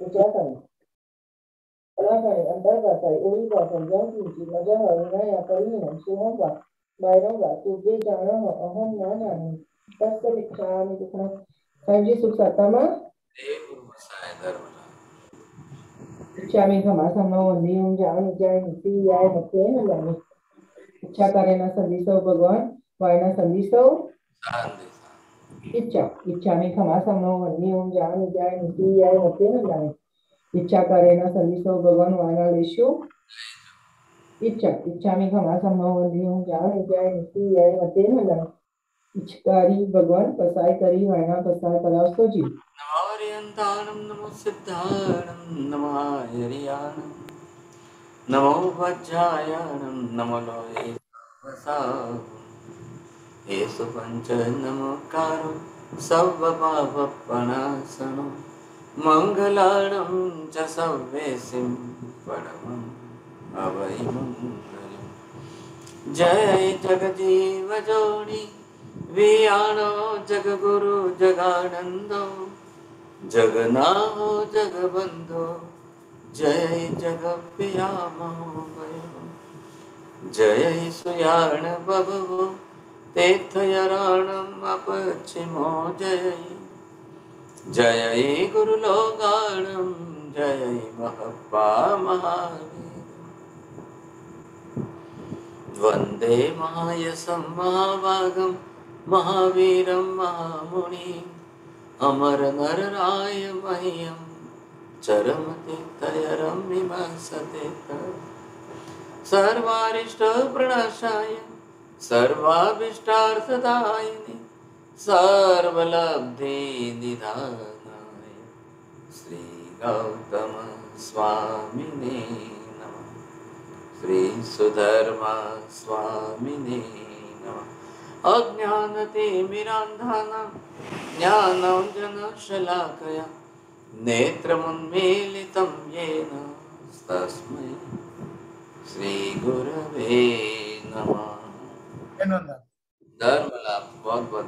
Ucapan, Kalahkan antar batai, uri batai, yang kunci, majah harina ya kalinan, suhamba, bayram batu, je jana ho, aham nana ni, tasta dikshami dikna, sanji suksatama, dikshami kama sama wandi, jana jai niti, yai nati, nalani, इच्छा करे ना संदिसो भगवान वायना संदिसो इच्छा इच्छा में खमा समनो वन्नी ओम जान जाय नीति याय होते न जाने इच्छा करे ना संदिसो भगवान वायना लेशु इच्छा इच्छा में खमा समनो वन्नी ओम जान जाय नीति याय होते न जाने इच्छकारी भगवान पसाय करी वायना पसाय पलास्तो जी नमोरियंतानम नमो सिद्धारणम नमो हरियाणम नमो वज्रायणम नमो लोये वसाम हे सुपंच नमोकारो सर्वपापपणासनो मंगलाणं च सर्वेसिं परमं अवै मंगलम् जय जगजीव जोनि वियाणो जगगुरु जगानंदो जगन्नाथो जगबंधो जय जगप्रियामो जय सुयाण बभवो तीर्थयराणम् अपचिमो जय जय गुरुलोकाणं जय महप्पा महावीर वंदे महायशं महाभागं महावीरं महामुनिम् अमरनरराय मह्यं चरमतीर्थयरं विमर्शते सर्वारिष्टप्रणाशाय सर्वाभीष्टार्थदायिने सर्वलब्धिनिधानाय श्रीगौतम स्वामिने नमः श्रीसुधर्मा स्वामिने नमः अज्ञानतिमिरान्धानां ज्ञानाञ्जनशलाकया नेत्रमुन्मीलितं येन तस्मै श्रीगुरवे नमः। धर्मलाभ बहुत बहुत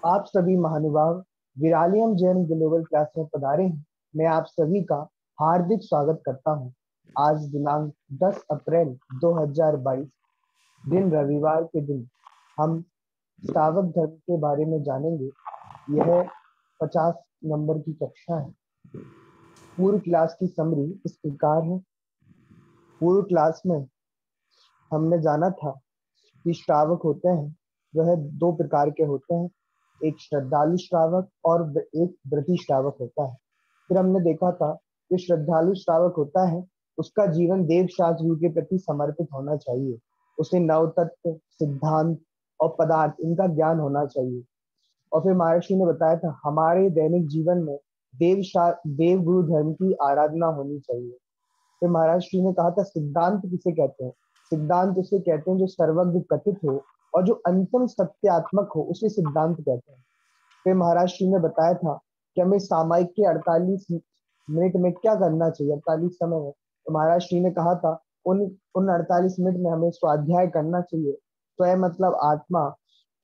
आप सभी महानुभाव विरालियम जैन ग्लोबल क्लास में पधारे हैं। मैं आप सभी का हार्दिक स्वागत करता हूं। आज दिनांक 10 अप्रैल 2022 दिन रविवार के दिन हम श्रावक धर्म के बारे में जानेंगे। यह 50 नंबर की कक्षा है। पूर्व क्लास की समरी इस प्रकार है। पूर्व क्लास में हमने जाना था कि श्रावक होते हैं वह दो प्रकार के होते हैं, एक श्रद्धालु श्रावक और एक व्रती श्रावक होता है। फिर हमने देखा था कि श्रद्धालु श्रावक होता है उसका जीवन देव शास्त्र के प्रति समर्पित होना चाहिए। उसे नव तत्व, सिद्धांत और पदार्थ इनका ज्ञान होना चाहिए। और फिर महर्षि ने बताया था हमारे दैनिक जीवन में देव गुरु धर्म की आराधना होनी चाहिए। फिर महर्षि ने कहा था सिद्धांत किसे कहते हैं? सिद्धांत उसे कहते हैं जो सर्वज्ञ कथित हो और जो अंतिम सत्यात्मक हो, उसे सिद्धांत कहते हैं। फिर महर्षि ने बताया था कि हमें सामायिक के 48 मिनट में क्या करना चाहिए, 48 समय में। तो महर्षि ने कहा था उन 48 मिनट में हमें स्वाध्याय करना चाहिए। स्वयं मतलब आत्मा,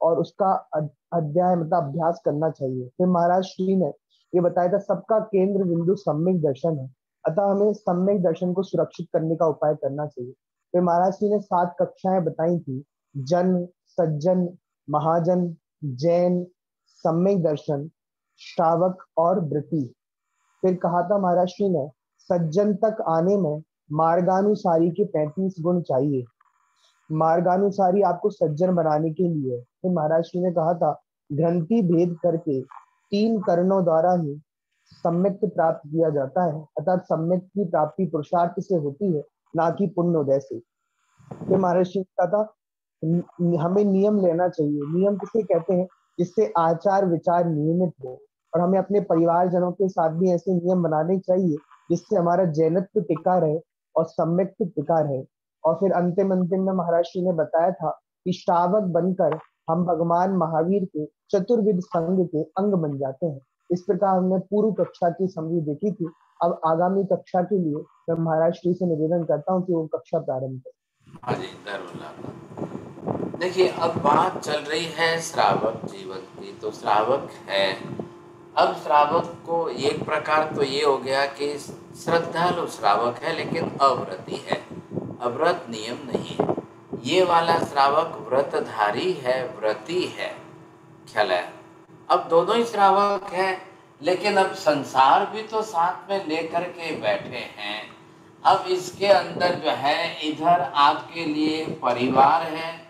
और उसका अध्याय मतलब अभ्यास करना चाहिए। फिर महर्षि ने ये बताया था सबका केंद्र बिंदु सम्यक दर्शन है, अतः हमें सम्यक दर्शन को सुरक्षित करने का उपाय करना चाहिए। फिर महर्षि ने 7 कक्षाएं बताई थी, जन, सज्जन, महाजन, जैन, सम्यक दर्शन, श्रावक और व्रती। फिर कहा था महर्षि ने सज्जन तक आने में मार्गानुसारी के 35 गुण चाहिए। मार्गानुसारी आपको सज्जन बनाने के लिए फिर महर्षि ने कहा था ग्रंथि भेद करके 3 करणों द्वारा ही सम्यक प्राप्त किया जाता है, अर्थात सम्यक की प्राप्ति पुरुषार्थ से होती है, ना कि पुण्योदय से। फिर महर्षि ने कहा था हमें नियम लेना चाहिए। नियम किसे कहते हैं? जिससे आचार विचार नियमित हो, और हमें अपने परिवारजनों के साथ भी ऐसे नियम बनाने चाहिए जिससे हमारा जैनत्व टिका रहे और सम्यक्त्व टिका रहे। और फिर अंतिम में महर्षि ने बताया था कि श्रावक बनकर हम भगवान महावीर के चतुर्विध संघ के अंग बन जाते हैं। इस प्रकार हमने पूर्व कक्षा की समझी देखी थी। अब आगामी कक्षा के लिए मैं महाराज श्री से निवेदन करता हूँ कि वो कक्षा प्रारंभ करें। देखिए, अब बात चल रही है श्रावक जीवन की। तो श्रावक है, अब श्रावक को एक प्रकार तो ये हो गया कि श्रद्धालु श्रावक है लेकिन अव्रती है, अव्रत नियम नहीं है। ये वाला श्रावक व्रतधारी है, व्रती है, ख्याल है। अब दोनों ही श्रावक है, लेकिन अब संसार भी तो साथ में लेकर के बैठे हैं। अब इसके अंदर जो है, इधर आपके लिए परिवार है,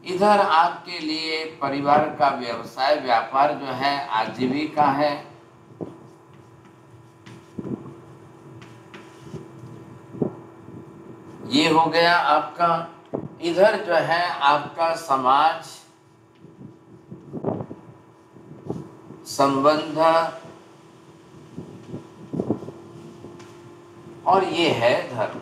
इधर आपके लिए परिवार का व्यवसाय व्यापार जो है, आजीविका है। ये हो गया आपका। इधर जो है आपका समाज संबंध, और ये है धर्म।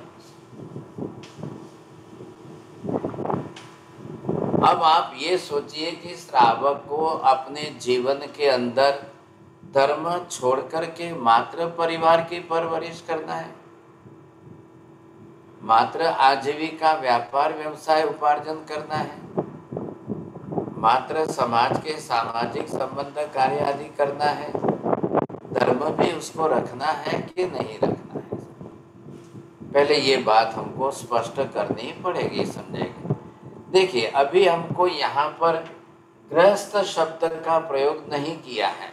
अब आप ये सोचिए कि श्रावक को अपने जीवन के अंदर धर्म छोड़ करके मात्र परिवार की परवरिश करना है, मात्र आजीविका व्यापार व्यवसाय उपार्जन करना है, मात्र समाज के सामाजिक संबंध कार्य आदि करना है, धर्म भी उसको रखना है कि नहीं रखना है। पहले ये बात हमको स्पष्ट करनी पड़ेगी, समझेंगे। देखिए, अभी हमको यहाँ पर गृहस्थ शब्द का प्रयोग नहीं किया है।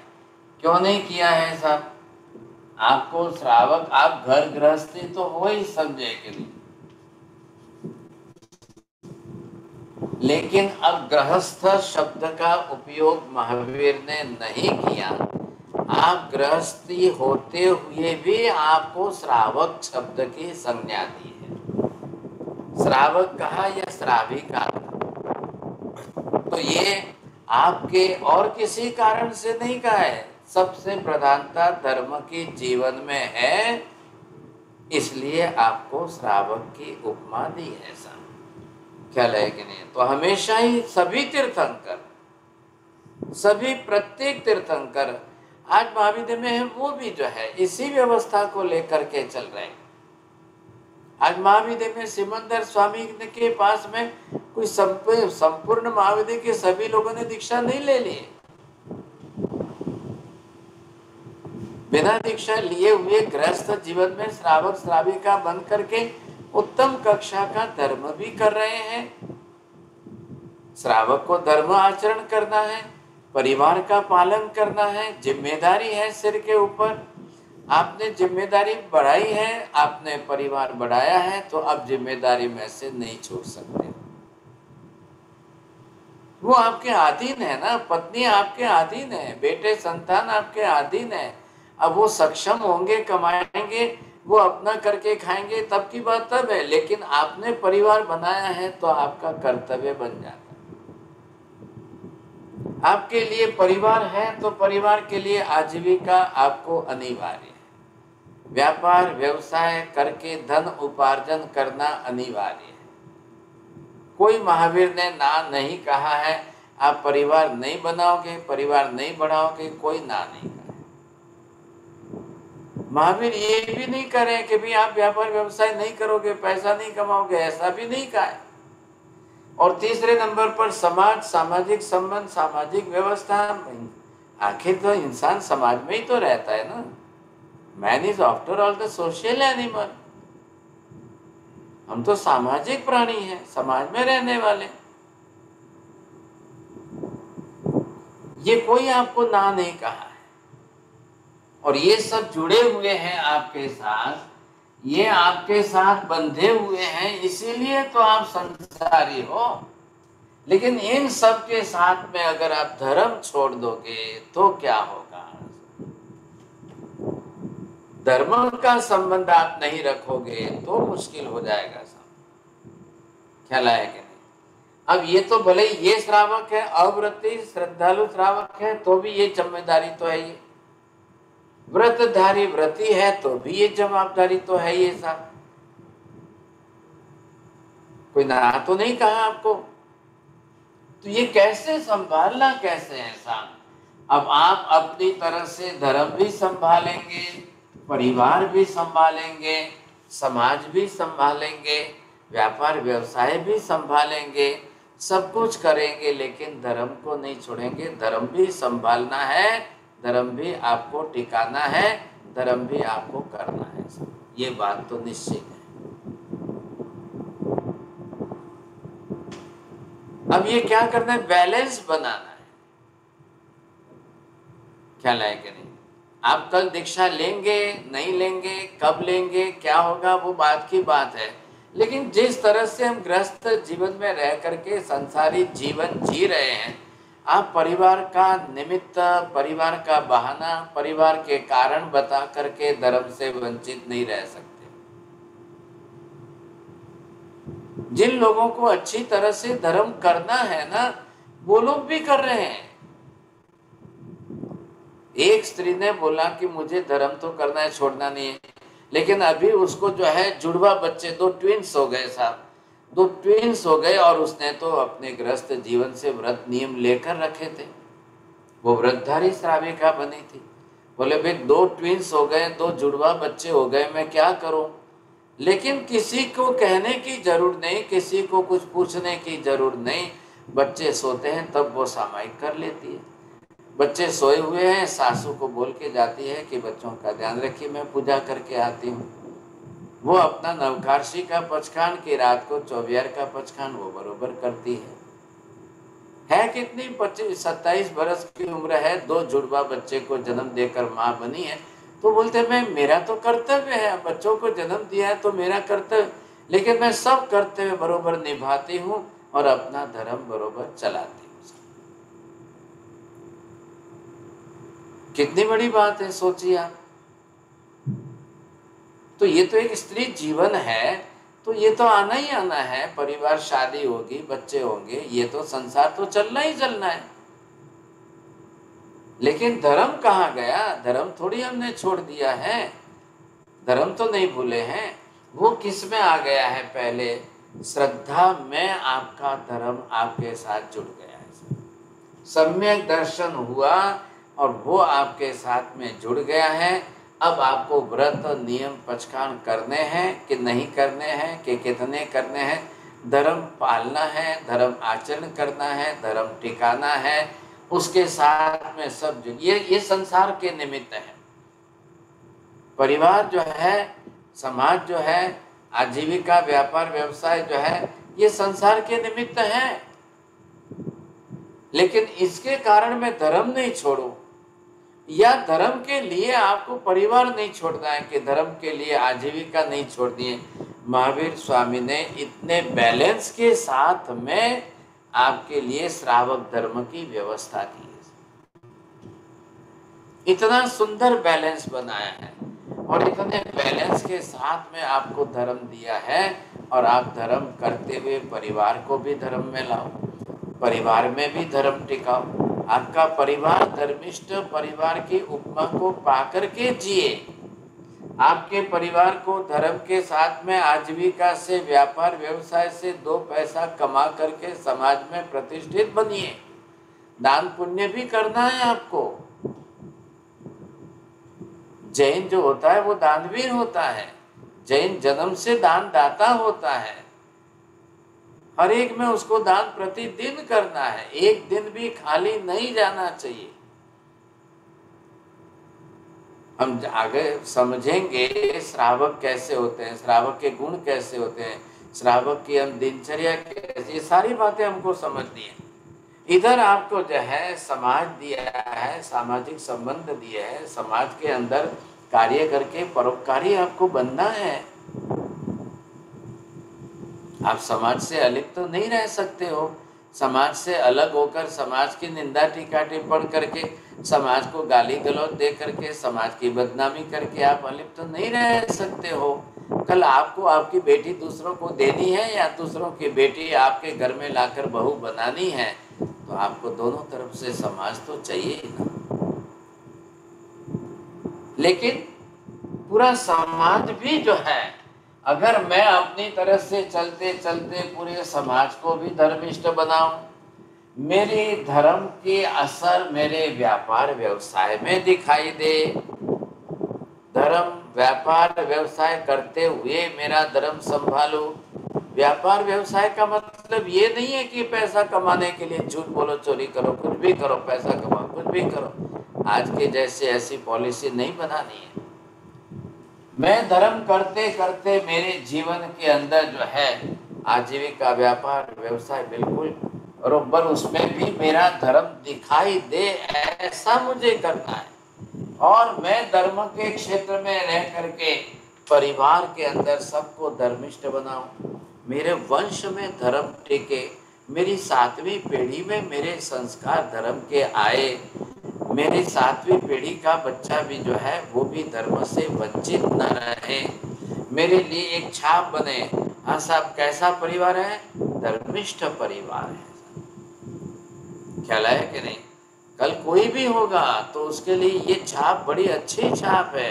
क्यों नहीं किया है साहब? आपको श्रावक, आप घर गृहस्थी तो हो ही, समझे कि नहीं, लेकिन अब गृहस्थ शब्द का उपयोग महावीर ने नहीं किया। आप गृहस्थी होते हुए भी आपको श्रावक शब्द की संज्ञा दी है। श्रावक कहा या श्राविका, तो ये आपके और किसी कारण से नहीं कहा है, सबसे प्रधानता धर्म की जीवन में है, इसलिए आपको श्रावक की उपमा दी है। साहब, ख्याल है कि नहीं? तो हमेशा ही सभी तीर्थंकर, सभी प्रत्येक तीर्थंकर आज महाविद्या में है, वो भी जो है इसी व्यवस्था को लेकर के चल रहे हैं। आज महाविद्या में सिमंदर स्वामी के पास में कोई संपूर्ण महाविद्या के सभी लोगों ने दीक्षा नहीं ले ली। बिना दीक्षा लिए हुए गृहस्थ जीवन में श्रावक श्राविका बन करके उत्तम कक्षा का धर्म भी कर रहे हैं। श्रावक को धर्म आचरण करना है, परिवार का पालन करना है, जिम्मेदारी है सिर के ऊपर। आपने जिम्मेदारी बढ़ाई है, आपने परिवार बढ़ाया है, तो अब जिम्मेदारी में से नहीं छोड़ सकते। वो आपके अधीन है ना, पत्नी आपके अधीन है, बेटे संतान आपके अधीन है। अब वो सक्षम होंगे, कमाएंगे, वो अपना करके खाएंगे, तब की बात तब है। लेकिन आपने परिवार बनाया है तो आपका कर्तव्य बन जाता है। आपके लिए परिवार है तो परिवार के लिए आजीविका आपको अनिवार्य है। व्यापार व्यवसाय करके धन उपार्जन करना अनिवार्य है। कोई महावीर ने ना नहीं कहा है, आप परिवार नहीं बनाओगे, परिवार नहीं बढ़ाओगे, कोई ना नहीं कहा। महावीर ये भी नहीं करे कि भी आप व्यापार व्यवसाय नहीं करोगे, पैसा नहीं कमाओगे, ऐसा भी नहीं कहा है। और तीसरे नंबर पर समाज, सामाजिक संबंध, सामाजिक व्यवस्था। आखिर तो इंसान समाज में ही तो रहता है ना। Man is after all the social animal. हम तो सामाजिक प्राणी हैं, समाज में रहने वाले। ये कोई आपको ना नहीं कहा है। और ये सब जुड़े हुए हैं आपके साथ, ये आपके साथ बंधे हुए हैं, इसीलिए तो आप संसारी हो। लेकिन इन सब के साथ में अगर आप धर्म छोड़ दोगे तो क्या होगा? धर्म का संबंध आप नहीं रखोगे तो मुश्किल हो जाएगा। सब ख्याल आया कि नहीं? अब ये तो भले ये श्रावक है, अव्रती श्रद्धालु श्रावक है, तो भी ये जिम्मेदारी तो है। ये व्रतधारी व्रती है तो भी ये जवाबदारी तो है। ये सब कोई ना तो नहीं कहा आपको। तो ये कैसे संभालना, कैसे ऐसा? अब आप अपनी तरह से धर्म भी संभालेंगे, परिवार भी संभालेंगे, समाज भी संभालेंगे, व्यापार व्यवसाय भी संभालेंगे, सब कुछ करेंगे, लेकिन धर्म को नहीं छोड़ेंगे। धर्म भी संभालना है, धर्म भी आपको टिकाना है, धर्म भी आपको करना है। ये बात तो निश्चित है। अब ये क्या करना है? बैलेंस बनाना है। ख्याल है कि नहीं? आप कल दीक्षा लेंगे नहीं लेंगे, कब लेंगे, क्या होगा, वो बात की बात है। लेकिन जिस तरह से हम गृहस्थ जीवन में रह करके संसारी जीवन जी रहे हैं, आप परिवार का निमित्त, परिवार का बहाना, परिवार के कारण बता करके धर्म से वंचित नहीं रह सकते। जिन लोगों को अच्छी तरह से धर्म करना है ना, वो लोग भी कर रहे हैं। एक स्त्री ने बोला कि मुझे धर्म तो करना है, छोड़ना नहीं है, लेकिन अभी उसको जो है जुड़वा बच्चे, 2 ट्विंस हो गए साहब, 2 ट्विंस हो गए, और उसने तो अपने गृहस्थ जीवन से व्रत नियम लेकर रखे थे। वो व्रतधारी श्राविका बनी थी। बोले भाई 2 ट्विंस हो गए, 2 जुड़वा बच्चे हो गए, मैं क्या करूं? लेकिन किसी को कहने की जरूरत नहीं, किसी को कुछ पूछने की जरूरत नहीं। बच्चे सोते हैं तब वो सामायिक कर लेती है। बच्चे सोए हुए हैं, सासू को बोल के जाती है कि बच्चों का ध्यान रखिए, मैं पूजा करके आती हूँ। वो अपना नवकार्षी का पचखान की रात को चौबियार का पचखान वो बरोबर करती है कितनी 25-27 बरस की उम्र है, 2 जुड़वा बच्चे को जन्म देकर माँ बनी है। तो बोलते मैं, मेरा तो कर्तव्य है, बच्चों को जन्म दिया है तो मेरा कर्तव्य, लेकिन मैं सब कर्तव्य बरोबर निभाती हूँ और अपना धर्म बरोबर चलाती हूँ। कितनी बड़ी बात है, सोचिए आप। तो ये तो एक स्त्री जीवन है, तो ये तो आना ही आना है। परिवार, शादी होगी, बच्चे होंगे, ये तो संसार तो चलना ही चलना है। लेकिन धर्म कहाँ गया? धर्म थोड़ी हमने छोड़ दिया है, धर्म तो नहीं भूले हैं। वो किस में आ गया है? पहले श्रद्धा में आपका धर्म आपके साथ जुड़ गया है, सम्यक दर्शन हुआ और वो आपके साथ में जुड़ गया है। अब आपको व्रत, नियम, पचखान करने हैं कि नहीं करने हैं, कि कितने करने हैं, धर्म पालना है, धर्म आचरण करना है, धर्म टिकाना है, उसके साथ में सब ये संसार के निमित्त है। परिवार जो है, समाज जो है, आजीविका, व्यापार, व्यवसाय जो है, ये संसार के निमित्त है। लेकिन इसके कारण मैं धर्म नहीं छोड़ूं, या धर्म के लिए आपको परिवार नहीं छोड़ना है, कि धर्म के लिए आजीविका नहीं छोड़नी है। महावीर स्वामी ने इतने बैलेंस के साथ में आपके लिए श्रावक धर्म की व्यवस्था की है। इतना सुंदर बैलेंस बनाया है और इतने बैलेंस के साथ में आपको धर्म दिया है, और आप धर्म करते हुए परिवार को भी धर्म में लाओ, परिवार में भी धर्म टिकाओ। आपका परिवार धर्मिष्ठ परिवार की उपमा को पाकर के जिए। आपके परिवार को धर्म के साथ में आजीविका से, व्यापार व्यवसाय से 2 पैसा कमा करके समाज में प्रतिष्ठित बनिए। दान पुण्य भी करना है आपको। जैन जो होता है वो दानवीर होता है, जैन जन्म से दान दाता होता है। हर एक में उसको दान प्रतिदिन करना है, एक दिन भी खाली नहीं जाना चाहिए। हम आगे समझेंगे श्रावक कैसे होते हैं, श्रावक के गुण कैसे होते हैं, श्रावक की हम दिनचर्या कैसे, ये सारी बातें हमको समझनी है। इधर आपको जो है समाज दिया है, सामाजिक संबंध दिए है, समाज के अंदर कार्य करके परोपकारी आपको बनना है। आप समाज से अलिप्त तो नहीं रह सकते हो। समाज से अलग होकर, समाज की निंदा टीका टिप्पण करके, समाज को गाली गलौज दे करके, समाज की बदनामी करके आप अलिप्त तो नहीं रह सकते हो। कल आपको आपकी बेटी दूसरों को देनी है, या दूसरों की बेटी आपके घर में लाकर बहू बनानी है, तो आपको दोनों तरफ से समाज तो चाहिए ही ना। लेकिन पूरा समाज भी जो है, अगर मैं अपनी तरफ से चलते चलते पूरे समाज को भी धर्मिष्ठ बनाऊं, मेरी धर्म की असर मेरे व्यापार व्यवसाय में दिखाई दे, धर्म व्यापार व्यवसाय करते हुए मेरा धर्म संभालूं, व्यापार व्यवसाय का मतलब ये नहीं है कि पैसा कमाने के लिए झूठ बोलो, चोरी करो, कुछ भी करो, पैसा कमाओ, कुछ भी करो। आज के जैसे ऐसी पॉलिसी नहीं बनानी है। मैं धर्म करते करते मेरे जीवन के अंदर जो है आजीविका, व्यापार व्यवसाय बिल्कुल बरोबर उसमें भी मेरा धर्म दिखाई दे, ऐसा मुझे करना है। और मैं धर्म के क्षेत्र में रह करके परिवार के अंदर सबको धर्मिष्ठ बनाऊं, मेरे वंश में धर्म टिके, मेरी 7वीं पीढ़ी में मेरे संस्कार धर्म के आए, मेरी 7वीं पीढ़ी का बच्चा भी जो है वो भी धर्म से वंचित न रहे, मेरे लिए एक छाप बने। हाँ साहब, कैसा परिवार है? धर्मिष्ठ परिवार है। ख्याल है कि नहीं? कल कोई भी होगा तो उसके लिए ये छाप बड़ी अच्छी छाप है।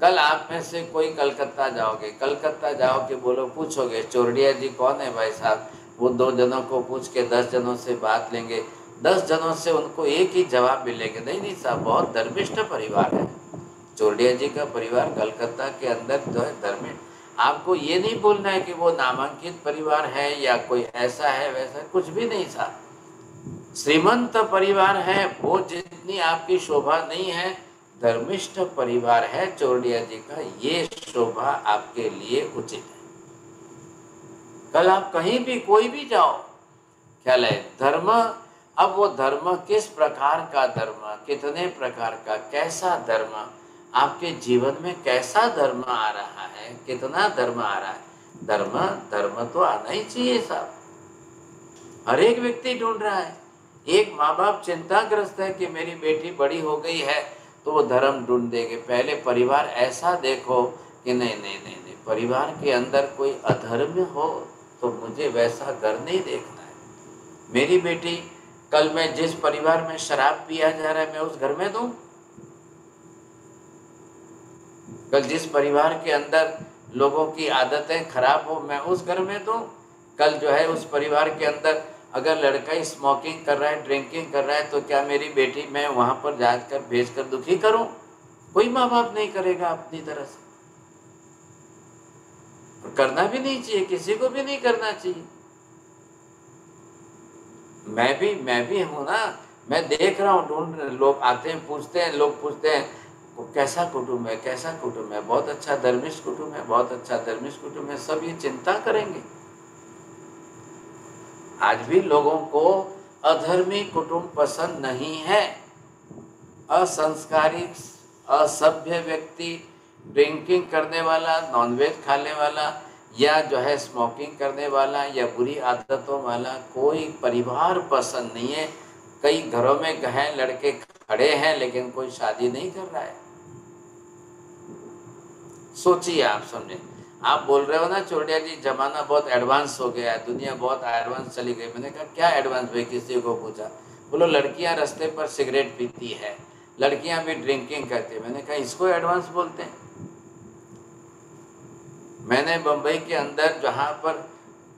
कल आप में से कोई कलकत्ता जाओगे, कलकत्ता जाओ के बोलो, पूछोगे चोरडिया जी कौन है भाई साहब, वो 2 जनों को पूछ के 10 जनों से बात लेंगे, 10 जनों से उनको एक ही जवाब मिलेगा, नहीं नहीं साहब बहुत धर्मिष्ठ परिवार है। चोरडिया जी का परिवार कलकत्ता के अंदर जो है धर्मिष्ठ। आपको ये नहीं बोलना है कि वो नामांकित परिवार है या कोई ऐसा है वैसा, कुछ भी नहीं साहब। श्रीमंत परिवार है वो जितनी आपकी शोभा नहीं है, धर्मिष्ठ परिवार है चोरडिया जी का, ये शोभा आपके लिए उचित है। कल आप कहीं भी कोई भी जाओ, ख्याल है धर्म, अब वो धर्म किस प्रकार का धर्म, कितने प्रकार का, कैसा धर्म आपके जीवन में, कैसा धर्म आ रहा है, कितना धर्म आ रहा है। धर्म तो आना ही चाहिए साहब। हर एक व्यक्ति ढूंढ रहा है। एक माँ बाप चिंताग्रस्त है कि मेरी बेटी बड़ी हो गई है तो वो धर्म ढूंढ देंगे। पहले परिवार ऐसा देखो कि नहीं नहीं नहीं नहीं, परिवार के अंदर कोई अधर्म हो तो मुझे वैसा घर नहीं देखना है। मेरी बेटी, कल मैं जिस परिवार में शराब पिया जा रहा है मैं उस घर में दूं? कल जिस परिवार के अंदर लोगों की आदतें खराब हो मैं उस घर में दूं? कल जो है उस परिवार के अंदर अगर लड़का स्मोकिंग कर रहा है, ड्रिंकिंग कर रहा है, तो क्या मेरी बेटी मैं वहां पर जाकर भेजकर दुखी करूं? कोई माँ बाप नहीं करेगा अपनी तरह से, और करना भी नहीं चाहिए, किसी को भी नहीं करना चाहिए। मैं भी हूं ना, मैं देख रहा हूँ, ढूंढ, लोग आते हैं, पूछते हैं, लोग पूछते हैं कैसा कुटुंब है, कैसा कुटुंब है, बहुत अच्छा धर्मिष्ठ कुटुंब है, बहुत अच्छा धर्मिष्ठ कुटुंब है, सब ये चिंता करेंगे। आज भी लोगों को अधर्मी कुटुंब पसंद नहीं है। असंस्कारी, असभ्य व्यक्ति, ड्रिंकिंग करने वाला, नॉनवेज खाने वाला, या जो है स्मोकिंग करने वाला, या बुरी आदतों वाला कोई परिवार पसंद नहीं है। कई घरों में हैं लड़के खड़े हैं लेकिन कोई शादी नहीं कर रहा है। सोचिए, आप समझे। आप बोल रहे हो ना चोरडिया जी जमाना बहुत एडवांस हो गया है, दुनिया बहुत एडवांस चली गई। मैंने कहा क्या एडवांस भाई? किसी को पूछा, बोलो लड़कियां रास्ते पर सिगरेट पीती है, लड़कियां भी ड्रिंकिंग करती है। मैंने कहा इसको एडवांस बोलते हैं? मैंने बम्बई के अंदर जहाँ पर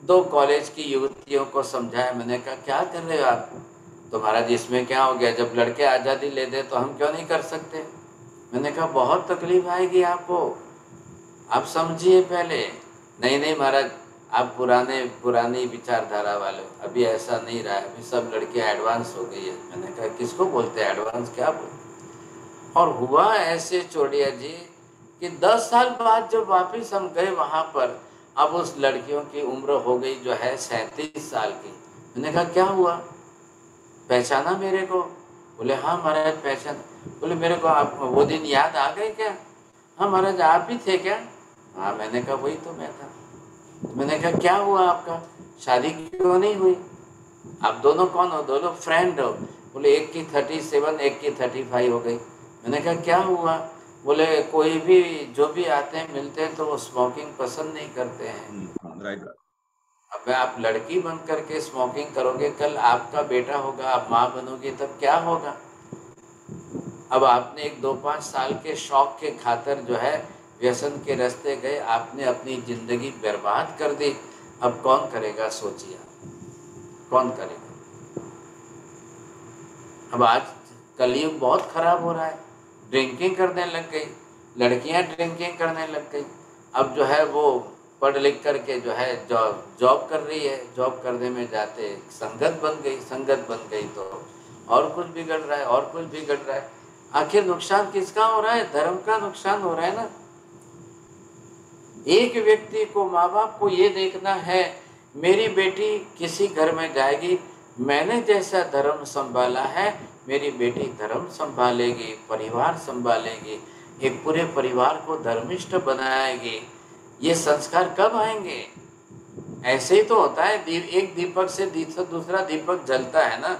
2 कॉलेज की युवतियों को समझाया, मैंने कहा क्या कर रहे हो आप? तो महाराज इसमें क्या हो गया, जब लड़के आज़ादी ले दे तो हम क्यों नहीं कर सकते? मैंने कहा बहुत तकलीफ आएगी आपको, आप समझिए पहले। नहीं नहीं महाराज, आप पुरानी विचारधारा वाले, अभी ऐसा नहीं रहा है, अभी सब लड़कियां एडवांस हो गई है। मैंने कहा किसको बोलते हैं एडवांस, क्या बोलते? और हुआ ऐसे चोरडिया जी कि 10 साल बाद जब वापस हम गए वहाँ पर, अब उस लड़कियों की उम्र हो गई जो है 37 साल की। मैंने कहा क्या हुआ, पहचाना मेरे को? बोले हाँ महाराज पहचान। बोले मेरे को आप वो दिन याद आ गए क्या? हाँ महाराज आप ही थे क्या? हाँ। मैंने कहा वही तो मैं था। मैंने कहा क्या हुआ आपका, शादी क्यों नहीं हुई? आप दोनों कौन हो? दोनों फ्रेंड हो? बोले एक की 37, एक की 35 हो गई। मैंने कहा क्या हुआ? बोले कोई भी जो भी आते हैं मिलते हैं तो वो स्मोकिंग पसंद नहीं करते हैं। राइट। अब आप लड़की बन करके स्मोकिंग करोगे, कल आपका बेटा होगा, आप माँ बनोगी, तब क्या होगा? अब आपने एक 2-5 साल के शौक के खातिर जो है व्यसन के रास्ते गए, आपने अपनी जिंदगी बर्बाद कर दी। अब कौन करेगा? सोचिए कौन करेगा? अब आज कलयुग बहुत खराब हो रहा है, ड्रिंकिंग करने लग गई, लड़कियां ड्रिंकिंग करने लग गई। अब जो है वो पढ़ लिख करके जो है जॉब कर रही है, जॉब करने में जाते संगत बन गई तो और कुछ बिगड़ रहा है, और कुछ बिगड़ रहा है। आखिर नुकसान किसका हो रहा है? धर्म का नुकसान हो रहा है ना। एक व्यक्ति को, माँ बाप को ये देखना है मेरी बेटी किसी घर में जाएगी, मैंने जैसा धर्म संभाला है मेरी बेटी धर्म संभालेगी, परिवार संभालेगी, एक पूरे परिवार को धर्मिष्ठ बनाएगी। ये संस्कार कब आएंगे? ऐसे ही तो होता है, एक दीपक से दूसरा दीपक जलता है ना,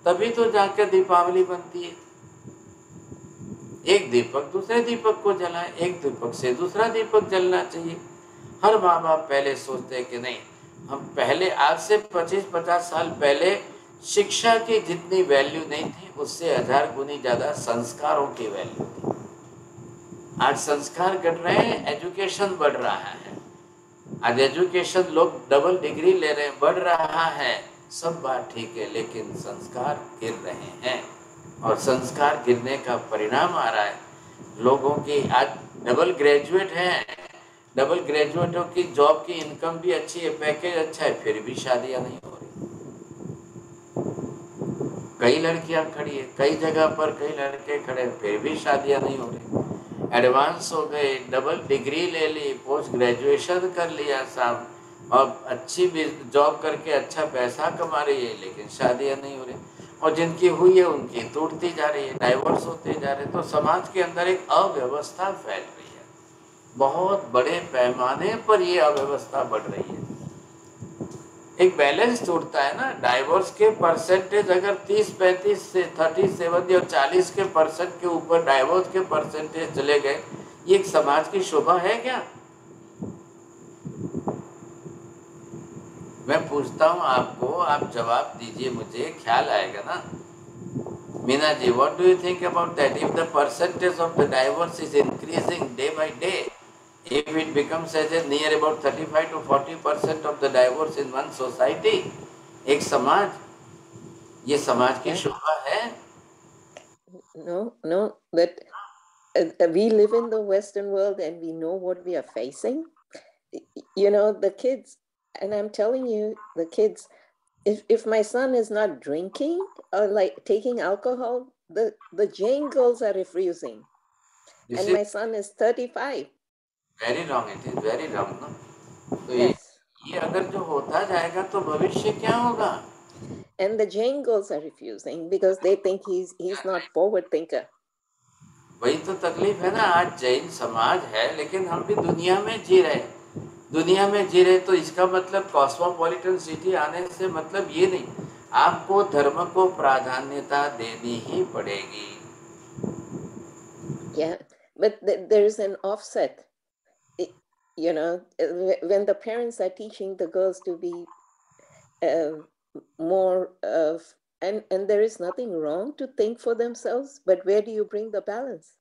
तभी तो जाकर दीपावली बनती है। एक दीपक दूसरे दीपक को जलाए, एक दीपक से दूसरा दीपक जलना चाहिए। हर माँ बाप पहले सोचते हैं कि नहीं, हम पहले, आज से 25-50 साल पहले शिक्षा की जितनी वैल्यू नहीं थी उससे 1000 गुनी ज्यादा संस्कारों की वैल्यू थी। आज संस्कार घट रहे हैं, एजुकेशन बढ़ रहा है। आज एजुकेशन, लोग डबल डिग्री ले रहे हैं, बढ़ रहा है, सब बात ठीक है, लेकिन संस्कार गिर रहे हैं। और संस्कार गिरने का परिणाम आ रहा है लोगों की। आज डबल ग्रेजुएट हैं, डबल ग्रेजुएटों की जॉब की इनकम भी अच्छी है, पैकेज अच्छा है, फिर भी शादियां नहीं हो रही। कई लड़कियां खड़ी है, कई जगह पर कई लड़के खड़े हैं, फिर भी शादियां नहीं हो रही। एडवांस हो गए, डबल डिग्री ले ली, पोस्ट ग्रेजुएशन कर लिया साहब, अब अच्छी भी जॉब करके अच्छा पैसा कमा रही है, लेकिन शादियां नहीं हो रही। और जिनकी हुई है उनकी टूटती जा रही है, डाइवोर्स होते जा रहे हैं। तो समाज के अंदर एक अव्यवस्था फैल रही है, बहुत बड़े पैमाने पर ये अव्यवस्था बढ़ रही है। एक बैलेंस टूटता है ना। डाइवोर्स के परसेंटेज अगर 30-35 से 37 या 40 के परसेंट के ऊपर डाइवोर्स के परसेंटेज चले गए, ये एक समाज की शोभा है क्या? मैं पूछता हूँ आपको, आप जवाब दीजिए, मुझे ख्याल आएगा ना। Meena ji, what do you think about that? If the percentage of the divorce is increasing day by day, if it becomes as a near about 35 to 40% of the divorce in one society, एक समाज, ये समाज की शोभा है? No, but we live in the Western world and we know what we are facing. You know, the kids, and I'm telling you, the kids, if my son is not drinking or like taking alcohol, the Jane girls are refusing. And my son is 35. Very wrong, it is very wrong, no? तो Yes. ये अगर जो होता जाएगा तो भविष्य क्या होगा? And the Jane girls are refusing because they think he's not forward thinker. वही तो तकलीफ है ना। आज जैन समाज है, लेकिन हम भी दुनिया में जी रहे हैं। दुनिया में जी रहे तो इसका मतलब कॉस्मोपॉलिटन सिटी आने से मतलब ये नहीं, आपको धर्म को प्राधान्यता देनी ही पड़ेगी। Yeah, but there's an offset. You know, when the parents are teaching the girls to be more of, and there is nothing wrong to think for themselves, but where do you bring the balance?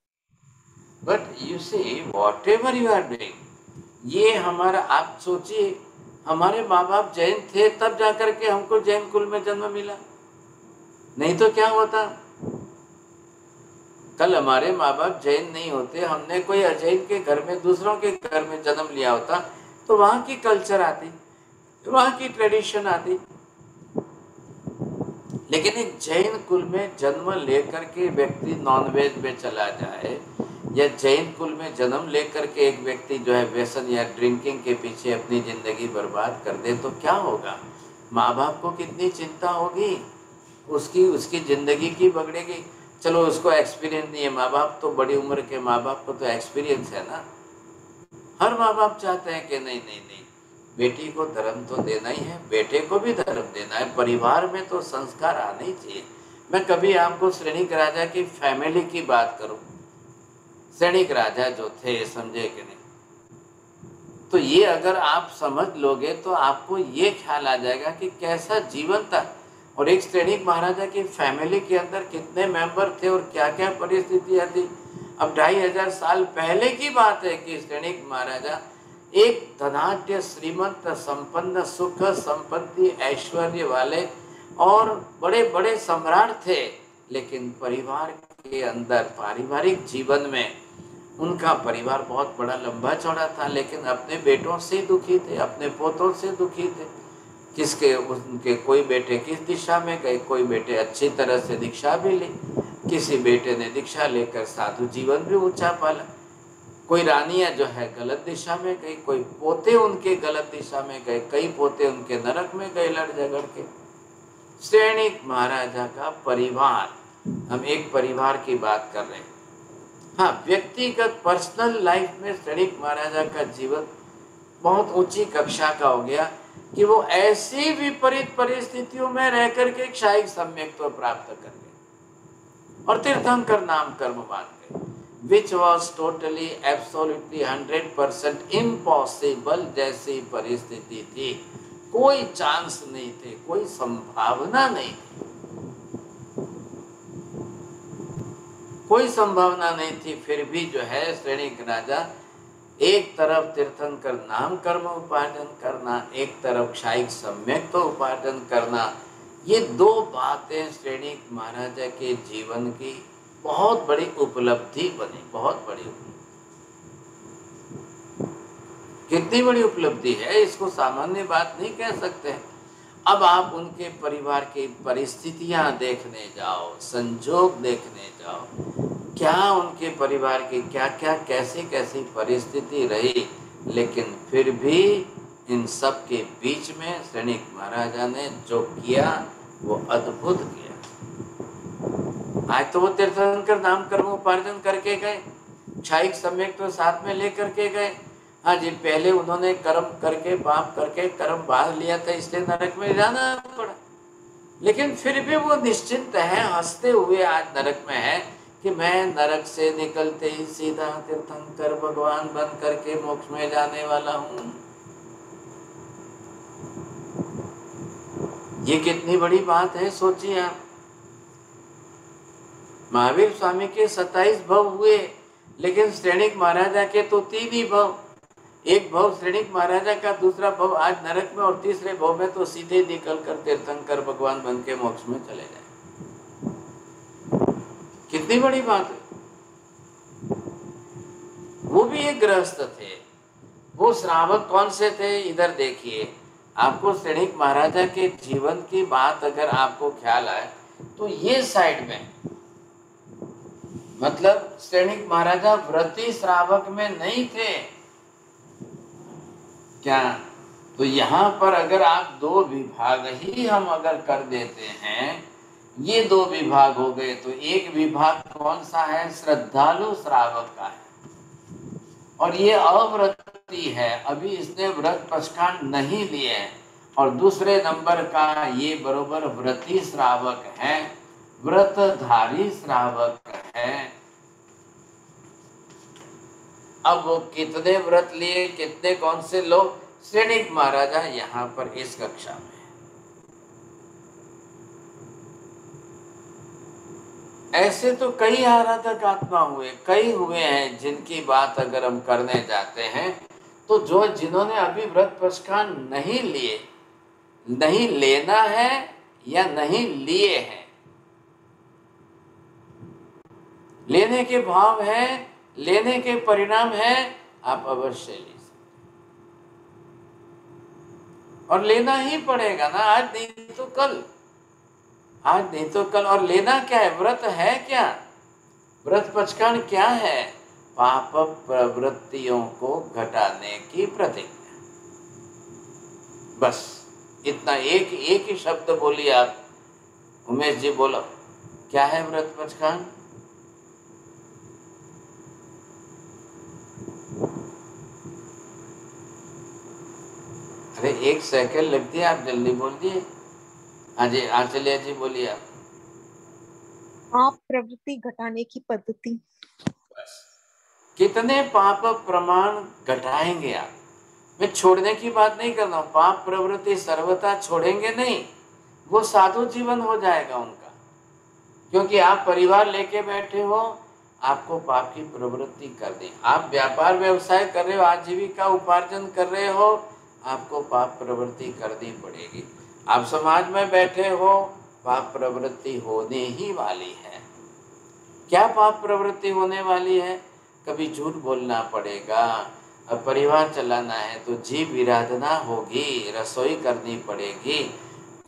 But you see, whatever you are doing, ये हमारा, आप सोचिए, हमारे माँ बाप जैन थे तब जाकर के हमको जैन कुल में जन्म मिला, नहीं तो क्या होता? कल हमारे माँ बाप जैन नहीं होते, हमने कोई अजैन के घर में, दूसरों के घर में जन्म लिया होता, तो वहाँ की कल्चर आती, वहाँ की ट्रेडिशन आती। लेकिन एक जैन कुल में जन्म लेकर के व्यक्ति नॉनवेज में चला जाए, या जैन कुल में जन्म लेकर के एक व्यक्ति जो है व्यसन या ड्रिंकिंग के पीछे अपनी जिंदगी बर्बाद कर दे, तो क्या होगा? माँ बाप को कितनी चिंता होगी, उसकी जिंदगी की बगड़ेगी। चलो उसको एक्सपीरियंस नहीं है, माँ बाप तो बड़ी उम्र के माँ बाप को तो एक्सपीरियंस है ना। हर माँ बाप चाहते हैं कि नहीं, बेटी को धर्म तो देना ही है, बेटे को भी धर्म देना है, परिवार में तो संस्कार आने ही चाहिए। मैं कभी आपको श्रेणिक राजा की फैमिली की बात करूं, श्रेणिक राजा जो थे, समझे कि नहीं? तो ये अगर आप समझ लोगे तो आपको ये ख्याल आ जाएगा कि कैसा जीवन था, और एक श्रेणिक महाराजा की फैमिली के अंदर कितने मेंबर थे और क्या क्या परिस्थितियाँ थी। अब 2500 साल पहले की बात है कि श्रेणिक महाराजा एक धनाढ्य, श्रीमंत, संपन्न, सुख संपत्ति ऐश्वर्य वाले और बड़े बड़े सम्राट थे, लेकिन परिवार के अंदर, पारिवारिक जीवन में उनका परिवार बहुत बड़ा लंबा चौड़ा था, लेकिन अपने बेटों से दुखी थे, अपने पोतों से दुखी थे। किसके उनके कोई बेटे किस दिशा में गए, कोई बेटे अच्छी तरह से दीक्षा भी ली, किसी बेटे ने दीक्षा लेकर साधु जीवन भी ऊंचा पाला, कोई रानियां जो है गलत दिशा में गई, कोई पोते उनके गलत दिशा में गए, कई पोते उनके नरक में गए लड़ झगड़ के। सैनिक महाराजा का परिवार, हम एक परिवार की बात कर रहे हैं। हाँ, व्यक्तिगत पर्सनल लाइफ में सैनिक महाराजा का जीवन बहुत ऊंची कक्षा का हो गया कि वो ऐसी विपरीत परिस्थितियों में रह करके क्षायिक सम्यक्त्व प्राप्त कर गए और तीर्थंकर नाम कर्म मान गए, which was totally absolutely 100% impossible। जैसी परिस्थिति थी, कोई चांस नहीं थे, कोई संभावना नहीं थी, कोई संभावना नहीं थी। फिर भी जो है सैनिक राजा एक तरफ तीर्थंकर नाम कर्म उपार्जन करना, एक तरफ क्षायिक सम्यक्त्व उपार्जन करना, ये दो बातें सैनिक महाराजा के जीवन की बहुत बड़ी उपलब्धि बनी, बहुत बड़ी उपलब्धि। कितनी बड़ी उपलब्धि है, इसको सामान्य बात नहीं कह सकते। अब आप उनके परिवार की परिस्थितियां देखने जाओ, संजोग देखने जाओ, क्या उनके परिवार की क्या क्या कैसी कैसी परिस्थिति रही, लेकिन फिर भी इन सब के बीच में सैनिक महाराजा ने जो किया वो अद्भुत किया। आज तो वो तीर्थंकर नाम कर्म उपार्जन करके गए, क्षायिक सम्यक्त्व तो साथ में लेकर के गए। हाँ जी, पहले उन्होंने कर्म करके पाप करके कर्म बांध लिया था, इसलिए नरक में जाना पड़ा, लेकिन फिर भी वो निश्चिंत है, हंसते हुए आज नरक में है कि मैं नरक से निकलते ही सीधा तीर्थंकर भगवान बन करके मोक्ष में जाने वाला हूँ। ये कितनी बड़ी बात है, सोचिए आप। महावीर स्वामी के 27 भव हुए, लेकिन सैनिक महाराजा के तो 3 ही भव। एक भव सैनिक महाराजा का, दूसरा भव आज नरक में, और तीसरे भव में तो सीधे निकल कर तीर्थंकर भगवान बन के मोक्ष में चले जाए। कितनी बड़ी बात है। वो भी एक गृहस्थ थे। वो श्रावक कौन से थे, इधर देखिए। आपको सैनिक महाराजा के जीवन की बात अगर आपको ख्याल आए तो ये साइड में, मतलब सैनिक महाराजा व्रती श्रावक में नहीं थे क्या? तो यहाँ पर अगर आप 2 विभाग ही हम अगर कर देते हैं, ये 2 विभाग हो गए, तो एक विभाग कौन सा है, श्रद्धालु श्रावक का है, और ये अव्रती है, अभी इसने व्रत पक्षकांड नहीं लिए हैं। और दूसरे नंबर का ये बरोबर व्रती श्रावक है, व्रतधारी श्रावक है। अब वो कितने व्रत लिए, कितने कौन से लोग, सैनिक महाराजा यहाँ पर इस कक्षा में। ऐसे तो कई आराधक आत्मा हुए, कई हुए हैं जिनकी बात अगर हम करने जाते हैं तो जो जिन्होंने अभी व्रत पक्षकांड नहीं लिए, नहीं लेना है या नहीं लिए हैं, लेने के भाव है, लेने के परिणाम है, आप अवश्य ले सकते, और लेना ही पड़ेगा ना, आज नहीं तो कल, आज नहीं तो कल। और लेना क्या है, व्रत है क्या, व्रत पक्षकांड क्या है, पाप प्रवृत्तियों को घटाने की प्रतिज्ञा। बस इतना, एक ही शब्द बोलिए आप। उमेश जी बोलो, क्या है व्रत पक्षकांड? अरे 1 सेकंड लगती है, आप जल्दी बोल दिए। हाँ जी, आचल्या जी बोलिए आप। पाप प्रवृत्ति घटाने की पद्धति। बस कितने पाप प्रमाण घटाएंगे आप? मैं छोड़ने की बात नहीं कर रहा हूँ, पाप प्रवृत्ति सर्वथा छोड़ेंगे नहीं, वो साधु जीवन हो जाएगा उनका, क्योंकि आप परिवार लेके बैठे हो, आपको पाप की प्रवृत्ति कर दी। आप व्यापार व्यवसाय कर रहे हो, आजीविका उपार्जन कर रहे हो, आपको पाप प्रवृत्ति करनी पड़ेगी। आप समाज में बैठे हो, पाप प्रवृत्ति होने ही वाली है। क्या पाप प्रवृत्ति होने वाली है? कभी झूठ बोलना पड़ेगा। अब परिवार चलाना है तो जीव विराधना होगी, रसोई करनी पड़ेगी,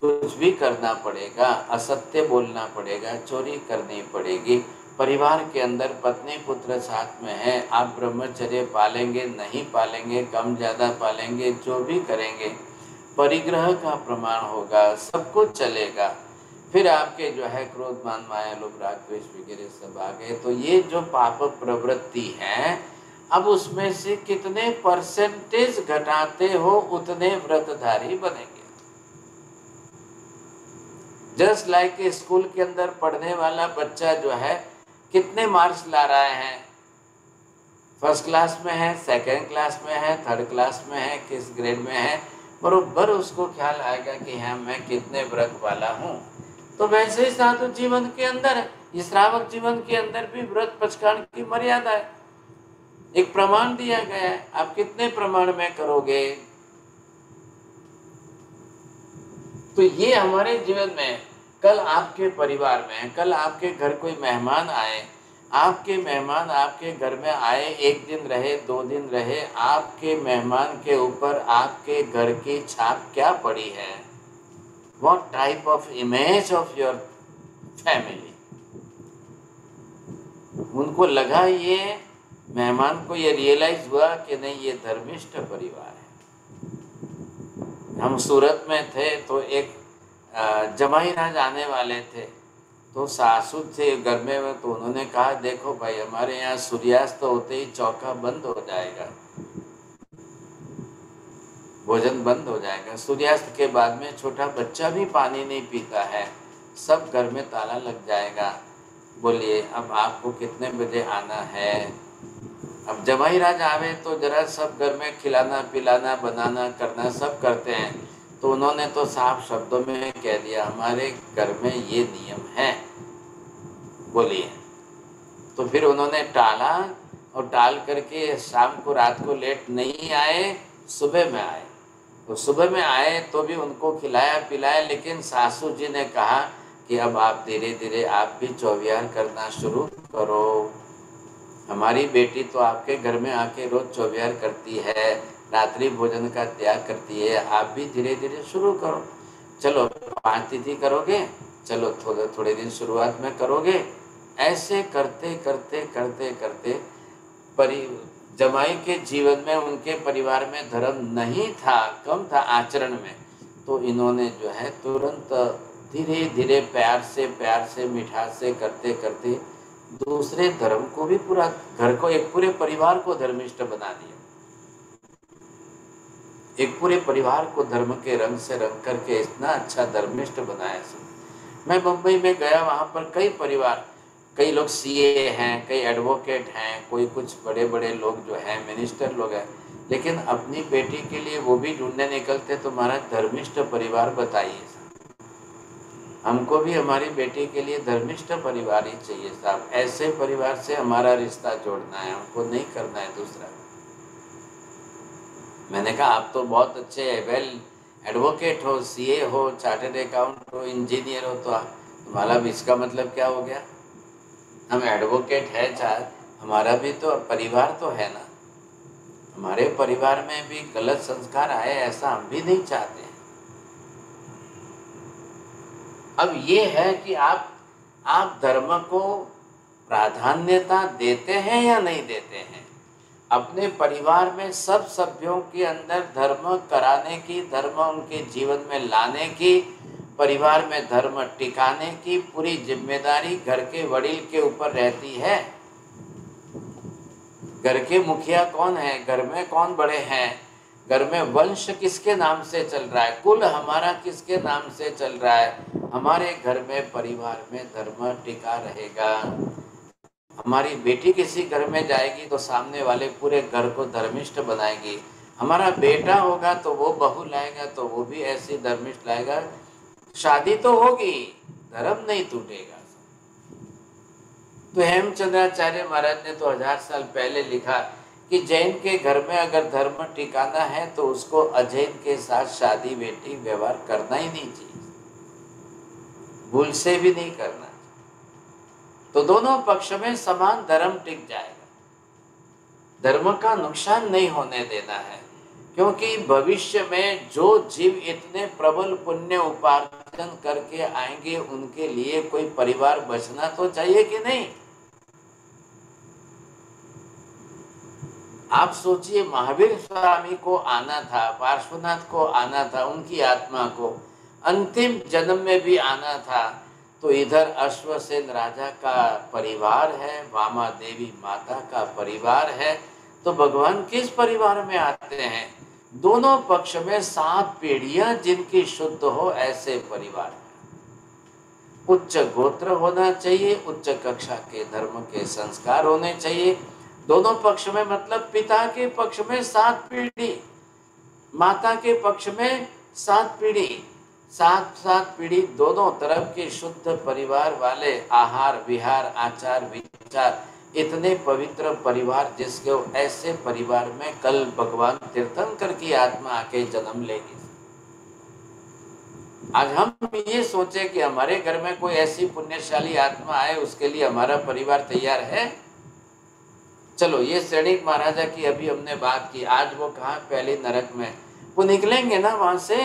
कुछ भी करना पड़ेगा, असत्य बोलना पड़ेगा, चोरी करनी पड़ेगी। परिवार के अंदर पत्नी पुत्र साथ में है, आप ब्रह्मचर्य पालेंगे नहीं पालेंगे, कम ज़्यादा पालेंगे, जो भी करेंगे परिग्रह का प्रमाण होगा, सब कुछ चलेगा। फिर आपके जो है क्रोध मान माया लोभ राग द्वेष वगैरह सब आ गए, तो ये जो पाप प्रवृत्ति है, अब उसमें से कितने परसेंटेज घटाते हो उतने व्रतधारी बनेंगे। जस्ट लाइक स्कूल के अंदर पढ़ने वाला बच्चा जो है कितने मार्क्स ला रहा है, फर्स्ट क्लास में है, सेकंड क्लास में है, थर्ड क्लास में है, किस ग्रेड में है, बरोबर उसको ख्याल आएगा कि हाँ मैं कितने व्रत वाला हूँ। तो वैसे ही साधु जीवन के अंदर है, इस श्रावक जीवन के अंदर भी व्रत पचकान की मर्यादा है, एक प्रमाण दिया गया है, आप कितने प्रमाण में करोगे। तो ये हमारे जीवन में, कल आपके परिवार में, कल आपके घर कोई मेहमान आए, आपके मेहमान आपके घर में आए, एक दिन रहे, 2 दिन रहे, आपके मेहमान के ऊपर आपके घर की छाप क्या पड़ी है, what type of image of your family. उनको लगा, ये मेहमान को ये रियलाइज हुआ कि नहीं ये धर्मिष्ठ परिवार है। हम सूरत में थे तो एक जमाई राज आने वाले थे, तो सासू थे घर में, तो उन्होंने कहा देखो भाई हमारे यहाँ सूर्यास्त होते ही चौका बंद हो जाएगा, भोजन बंद हो जाएगा, सूर्यास्त के बाद में छोटा बच्चा भी पानी नहीं पीता है, सब घर में ताला लग जाएगा, बोलिए अब आपको कितने बजे आना है। अब जमाई राज आवे तो जरा सब घर में खिलाना पिलाना बनाना करना सब करते हैं, तो उन्होंने तो साफ शब्दों में कह दिया हमारे घर में ये नियम है, बोलिए। तो फिर उन्होंने टाला, और टाल करके शाम को रात को लेट नहीं आए, सुबह में आए। तो सुबह में आए तो भी उनको खिलाया पिलाया, लेकिन सासू जी ने कहा कि अब आप धीरे धीरे आप भी चौविहार करना शुरू करो, हमारी बेटी तो आपके घर में आके रोज चौविहार करती है, रात्रि भोजन का त्याग करती है, आप भी धीरे धीरे शुरू करो। चलो 5 तिथि करोगे, चलो थोड़े दिन शुरुआत में करोगे, ऐसे करते करते करते करते जमाई के जीवन में, उनके परिवार में धर्म नहीं था, कम था आचरण में, तो इन्होंने जो है तुरंत धीरे धीरे प्यार से मिठास से करते करते दूसरे धर्म को भी, पूरा घर को, एक पूरे परिवार को धर्मिष्ठ बना दिया, एक पूरे परिवार को धर्म के रंग से रंग करके इतना अच्छा धर्मिष्ठ बनाया सब। मैं मुंबई में गया, वहाँ पर कई परिवार, कई लोग सीए हैं, कई एडवोकेट हैं, कोई कुछ बड़े बड़े लोग जो हैं मिनिस्टर लोग हैं, लेकिन अपनी बेटी के लिए वो भी ढूंढने निकलते, तो महाराज धर्मिष्ठ परिवार बताइए, हमको भी हमारी बेटी के लिए धर्मिष्ठ परिवार ही चाहिए साहब, ऐसे परिवार से हमारा रिश्ता जोड़ना है, हमको नहीं करना है दूसरा। मैंने कहा आप तो बहुत अच्छे वेल एडवोकेट हो, सीए हो, चार्टर्ड अकाउंट हो, इंजीनियर हो, तो हमारा भी इसका मतलब क्या हो गया, हम एडवोकेट है चाहे, हमारा भी तो परिवार तो है ना, हमारे परिवार में भी गलत संस्कार आए ऐसा हम भी नहीं चाहते हैं। अब ये है कि आप धर्म को प्राधान्यता देते हैं या नहीं देते हैं। अपने परिवार में सब सभ्यों के अंदर धर्म कराने की, धर्म उनके जीवन में लाने की, परिवार में धर्म टिकाने की पूरी जिम्मेदारी घर के वडील के ऊपर रहती है। घर के मुखिया कौन है, घर में कौन बड़े हैं, घर में वंश किसके नाम से चल रहा है, कुल हमारा किसके नाम से चल रहा है, हमारे घर में परिवार में धर्म टिका रहेगा। हमारी बेटी किसी घर में जाएगी तो सामने वाले पूरे घर को धर्मिष्ठ बनाएगी, हमारा बेटा होगा तो वो बहू लाएगा तो वो भी ऐसी धर्मिष्ठ लाएगा, शादी तो होगी, धर्म नहीं टूटेगा। तो हेमचंद्राचार्य महाराज ने तो 1000 साल पहले लिखा कि जैन के घर में अगर धर्म टिकाना है तो उसको अजैन के साथ शादी बेटी व्यवहार करना ही नहीं चाहिए, भूल से भी नहीं करना, तो दोनों पक्ष में समान धर्म टिक जाएगा। धर्म का नुकसान नहीं होने देना है, क्योंकि भविष्य में जो जीव इतने प्रबल पुण्य उपार्जन करके आएंगे उनके लिए कोई परिवार बचना तो चाहिए कि नहीं। आप सोचिए, महावीर स्वामी को आना था, पार्श्वनाथ को आना था, उनकी आत्मा को अंतिम जन्म में भी आना था, तो इधर अश्वसेन राजा का परिवार है, वामा देवी माता का परिवार है, तो भगवान किस परिवार में आते हैं? दोनों पक्ष में 7 पीढ़ियां जिनकी शुद्ध हो ऐसे परिवार में। उच्च गोत्र होना चाहिए, उच्च कक्षा के धर्म के संस्कार होने चाहिए। दोनों पक्ष में मतलब पिता के पक्ष में 7 पीढ़ी, माता के पक्ष में 7 पीढ़ी, 7 पीढ़ी दोनों तरफ के शुद्ध परिवार वाले, आहार विहार आचार विचार इतने पवित्र परिवार जिसके, ऐसे परिवार में कल भगवान तीर्थंकर की आत्मा आके जन्म लेगी। आज हम ये सोचे कि हमारे घर में कोई ऐसी पुण्यशाली आत्मा आए, उसके लिए हमारा परिवार तैयार है। चलो, ये सैनिक महाराजा की अभी हमने बात की, आज वो कहाँ? पहले नरक में। वो निकलेंगे ना वहां से,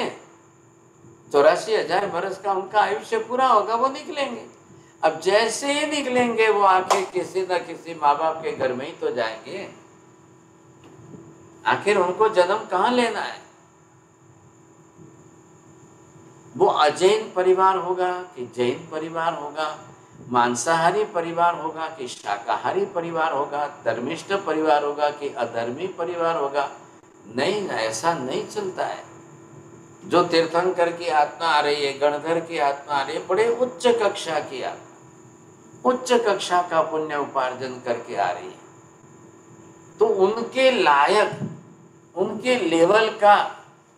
84,000 वर्ष का उनका आयुष्य पूरा होगा, वो निकलेंगे। अब जैसे ही निकलेंगे वो आखिर किसी न किसी माँ बाप के घर में ही तो जाएंगे। आखिर उनको जन्म कहाँ लेना है? वो अजैन परिवार होगा कि जैन परिवार होगा, मांसाहारी परिवार होगा कि शाकाहारी परिवार होगा, धर्मिष्ठ परिवार होगा कि अधर्मी परिवार होगा? नहीं, ऐसा नहीं चलता है। जो तीर्थंकर की आत्मा आ रही है, गणधर की आत्मा आ रही है, बड़े उच्च कक्षा की आत्मा, उच्च कक्षा का पुण्य उपार्जन करके आ रही है, तो उनके लायक, उनके लेवल का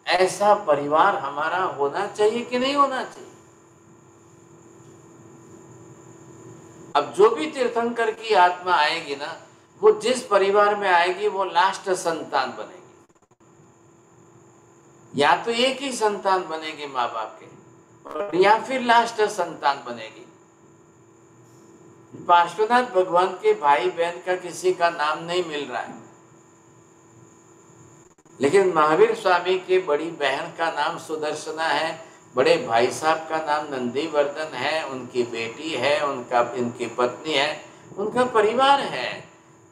ऐसा परिवार हमारा होना चाहिए कि नहीं होना चाहिए? अब जो भी तीर्थंकर की आत्मा आएगी ना, वो जिस परिवार में आएगी वो लास्ट संतान बनेगी, या तो एक ही संतान बनेगी माँ बाप के, या फिर लास्ट संतान बनेगी। पार्श्वनाथ भगवान के भाई बहन का किसी का नाम नहीं मिल रहा है, लेकिन महावीर स्वामी की बड़ी बहन का नाम सुदर्शना है, बड़े भाई साहब का नाम नंदीवर्धन है, उनकी बेटी है, इनकी पत्नी है, उनका परिवार है।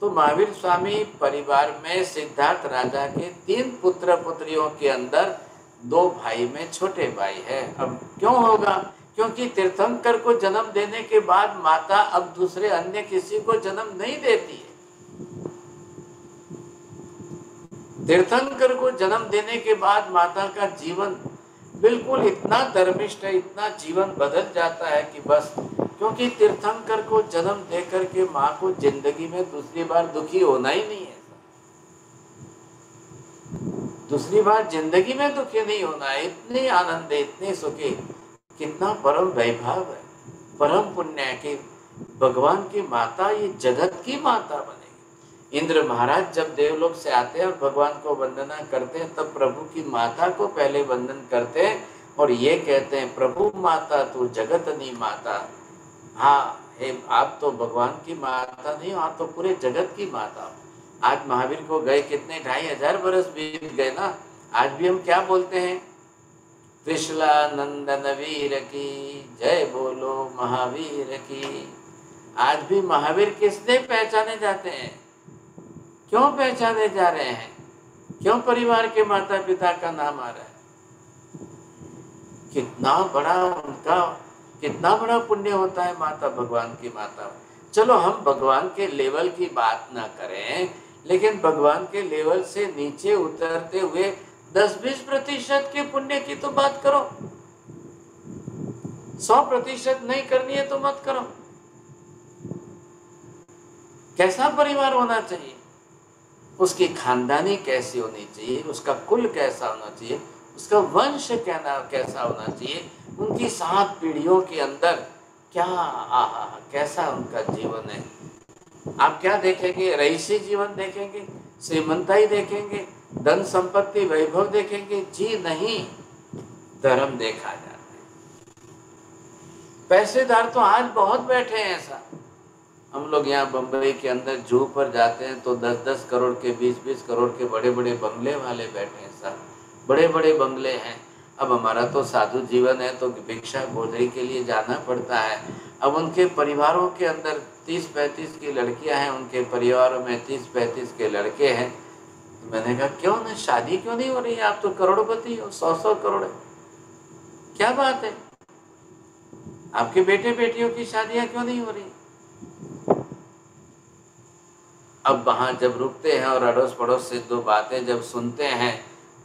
तो महावीर स्वामी परिवार में सिद्धार्थ राजा के 3 पुत्र पुत्रियों के अंदर 2 भाई में छोटे भाई है। अब क्यों होगा? क्योंकि तीर्थंकर को जन्म देने के बाद माता अब दूसरे अन्य किसी को जन्म नहीं देती है। तीर्थंकर को जन्म देने के बाद माता का जीवन बिल्कुल इतना धर्मिष्ठ है, इतना जीवन बदल जाता है कि बस, क्योंकि तीर्थंकर को जन्म देकर के माँ को जिंदगी में दूसरी बार दुखी होना ही नहीं है, दूसरी बार जिंदगी में दुखी नहीं होना है। इतने आनंद, इतने सुखी, कितना परम वैभव है, परम पुण्य है कि भगवान की माता ये जगत की माता बनेगी। इंद्र महाराज जब देवलोक से आते हैं और भगवान को वंदना करते हैं, तब प्रभु की माता को पहले वंदन करते हैं और ये कहते हैं, प्रभु माता तू जगतनी माता। हाँ, हे आप तो भगवान की माता नहीं हो, आप तो पूरे जगत की माता हो। आज महावीर को गए कितने 2500 वर्ष बीत गए ना, आज भी हम क्या बोलते हैं? त्रिशूलानंदन वीर की जय बोलो महावीर की। आज भी महावीर किसने पहचाने जाते हैं? क्यों पहचाने जा रहे हैं? क्यों परिवार के माता पिता का नाम आ रहा है? कितना बड़ा उनका, कितना बड़ा पुण्य होता है माता, भगवान की माता। चलो हम भगवान के लेवल की बात ना करें, लेकिन भगवान के लेवल से नीचे उतरते हुए 10-20% के पुण्य की तो बात करो। 100% नहीं करनी है तो मत करो। कैसा परिवार होना चाहिए, उसकी खानदानी कैसी होनी चाहिए, उसका कुल कैसा होना चाहिए, उसका वंश कैसा होना चाहिए, उनकी 7 पीढ़ियों के अंदर क्या कैसा उनका जीवन है। आप क्या देखेंगे? रईसी जीवन देखेंगे, श्रीमंताई देखेंगे, धन संपत्ति वैभव देखेंगे? जी नहीं, धर्म देखा जाता है। पैसेदार तो आज बहुत बैठे हैं ऐसा, हम लोग यहाँ बम्बई के अंदर जू पर जाते हैं तो 10-10 करोड़ के 20-20 करोड़ के बड़े बड़े बंगले वाले बैठे हैं साहब, बड़े बड़े बंगले हैं। अब हमारा तो साधु जीवन है तो भिक्षा गोदरी के लिए जाना पड़ता है। अब उनके परिवारों के अंदर 30-35 की लड़कियां हैं, उनके परिवारों में 30-35 के लड़के हैं। तो मैंने कहा क्यों ना शादी क्यों नहीं हो रही है, आप तो करोड़पति हो, 100-100 करोड़ है, क्या बात है, आपके बेटे बेटियों की शादियां क्यों नहीं हो रही। अब वहाँ जब रुकते हैं और अड़ोस पड़ोस से दो बातें जब सुनते हैं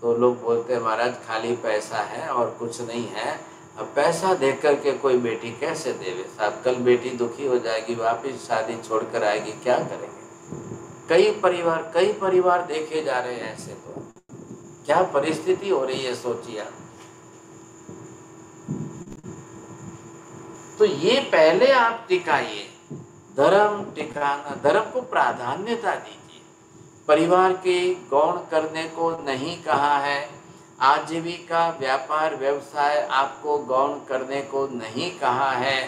तो लोग बोलते हैं महाराज खाली पैसा है और कुछ नहीं है, अब पैसा देख कर के कोई बेटी कैसे देवे साहब, कल बेटी दुखी हो जाएगी, वापस शादी छोड़कर आएगी, क्या करेंगे। कई परिवार देखे जा रहे हैं ऐसे, तो क्या परिस्थिति हो रही है सोचिए आप। तो ये पहले आप टिकाइए, धर्म टिकाना, धर्म को प्राधान्यता दीजिए। परिवार के गौण करने को नहीं कहा है, आजीविका व्यापार व्यवसाय आपको गौण करने को नहीं कहा है,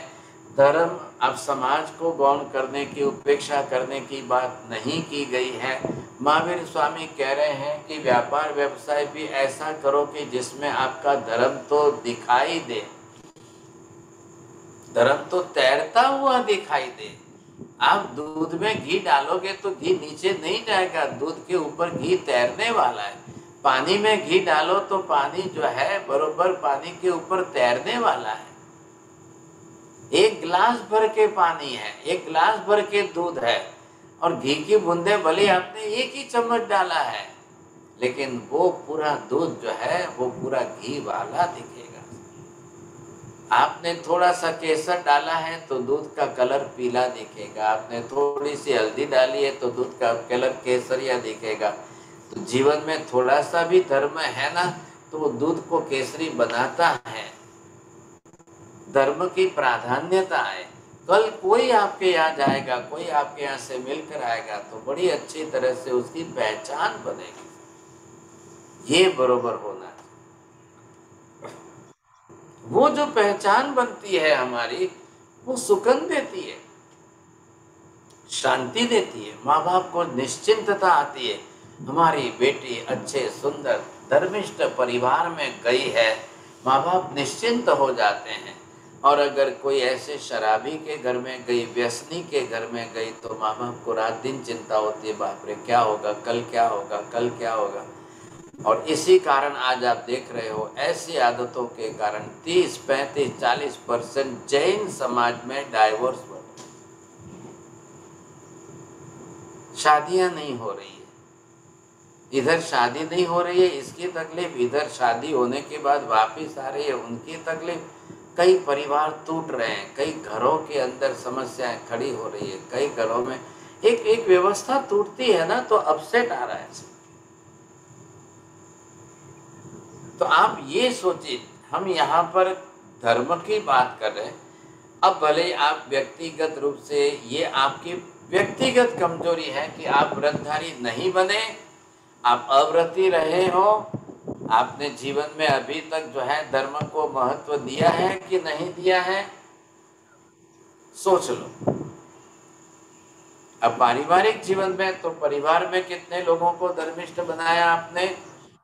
धर्म अब समाज को गौण करने की उपेक्षा करने की बात नहीं की गई है। महावीर स्वामी कह रहे हैं कि व्यापार व्यवसाय भी ऐसा करो कि जिसमें आपका धर्म तो दिखाई दे, धर्म तो तैरता हुआ दिखाई दे। आप दूध में घी डालोगे तो घी नीचे नहीं जाएगा, दूध के ऊपर घी तैरने वाला है। पानी में घी डालो तो पानी जो है बरोबर पानी के ऊपर तैरने वाला है। एक गिलास भर के पानी है, एक गिलास भर के दूध है और घी की बूंदे भले आपने एक ही चम्मच डाला है, लेकिन वो पूरा दूध जो है वो पूरा घी वाला दिखेगा। आपने थोड़ा सा केसर डाला है तो दूध का कलर पीला दिखेगा, आपने थोड़ी सी हल्दी डाली है तो दूध का कलर केसरिया दिखेगा। तो जीवन में थोड़ा सा भी धर्म है ना तो वो दूध को केसरी बनाता है। धर्म की प्राधान्यता है। कल कोई आपके यहाँ जाएगा, कोई आपके यहाँ से मिलकर आएगा तो बड़ी अच्छी तरह से उसकी पहचान बनेगी, ये बरोबर होना। वो जो पहचान बनती है हमारी, वो सुकून देती है, शांति देती है, माँ बाप को निश्चिंतता आती है। हमारी बेटी अच्छे सुंदर धर्मिष्ठ परिवार में गई है, माँ बाप निश्चिंत हो जाते हैं। और अगर कोई ऐसे शराबी के घर में गई, व्यसनी के घर में गई तो माँ बाप को रात दिन चिंता होती है, बाप रे क्या होगा, कल क्या होगा, कल क्या होगा। और इसी कारण आज आप देख रहे हो ऐसी आदतों के कारण 30, 35, 40% जैन समाज में डाइवोर्स बढ़ रहे, शादियां नहीं हो रही है। इधर शादी नहीं हो रही है इसकी तकलीफ, इधर शादी होने के बाद वापिस आ रही है उनकी तकलीफ। कई परिवार टूट रहे हैं, कई घरों के अंदर समस्याएं खड़ी हो रही है, कई घरों में एक व्यवस्था टूटती है ना तो अपसेट आ रहा है। तो आप ये सोचिए, हम यहाँ पर धर्म की बात कर रहे हैं। अब भले आप व्यक्तिगत रूप से, ये आपकी व्यक्तिगत कमजोरी है कि आप व्रतधारी नहीं बने, आप अव्रती रहे हो, आपने जीवन में अभी तक जो है धर्म को महत्व दिया है कि नहीं दिया है, सोच लो। अब पारिवारिक जीवन में तो परिवार में कितने लोगों को धर्मिष्ठ बनाया आपने,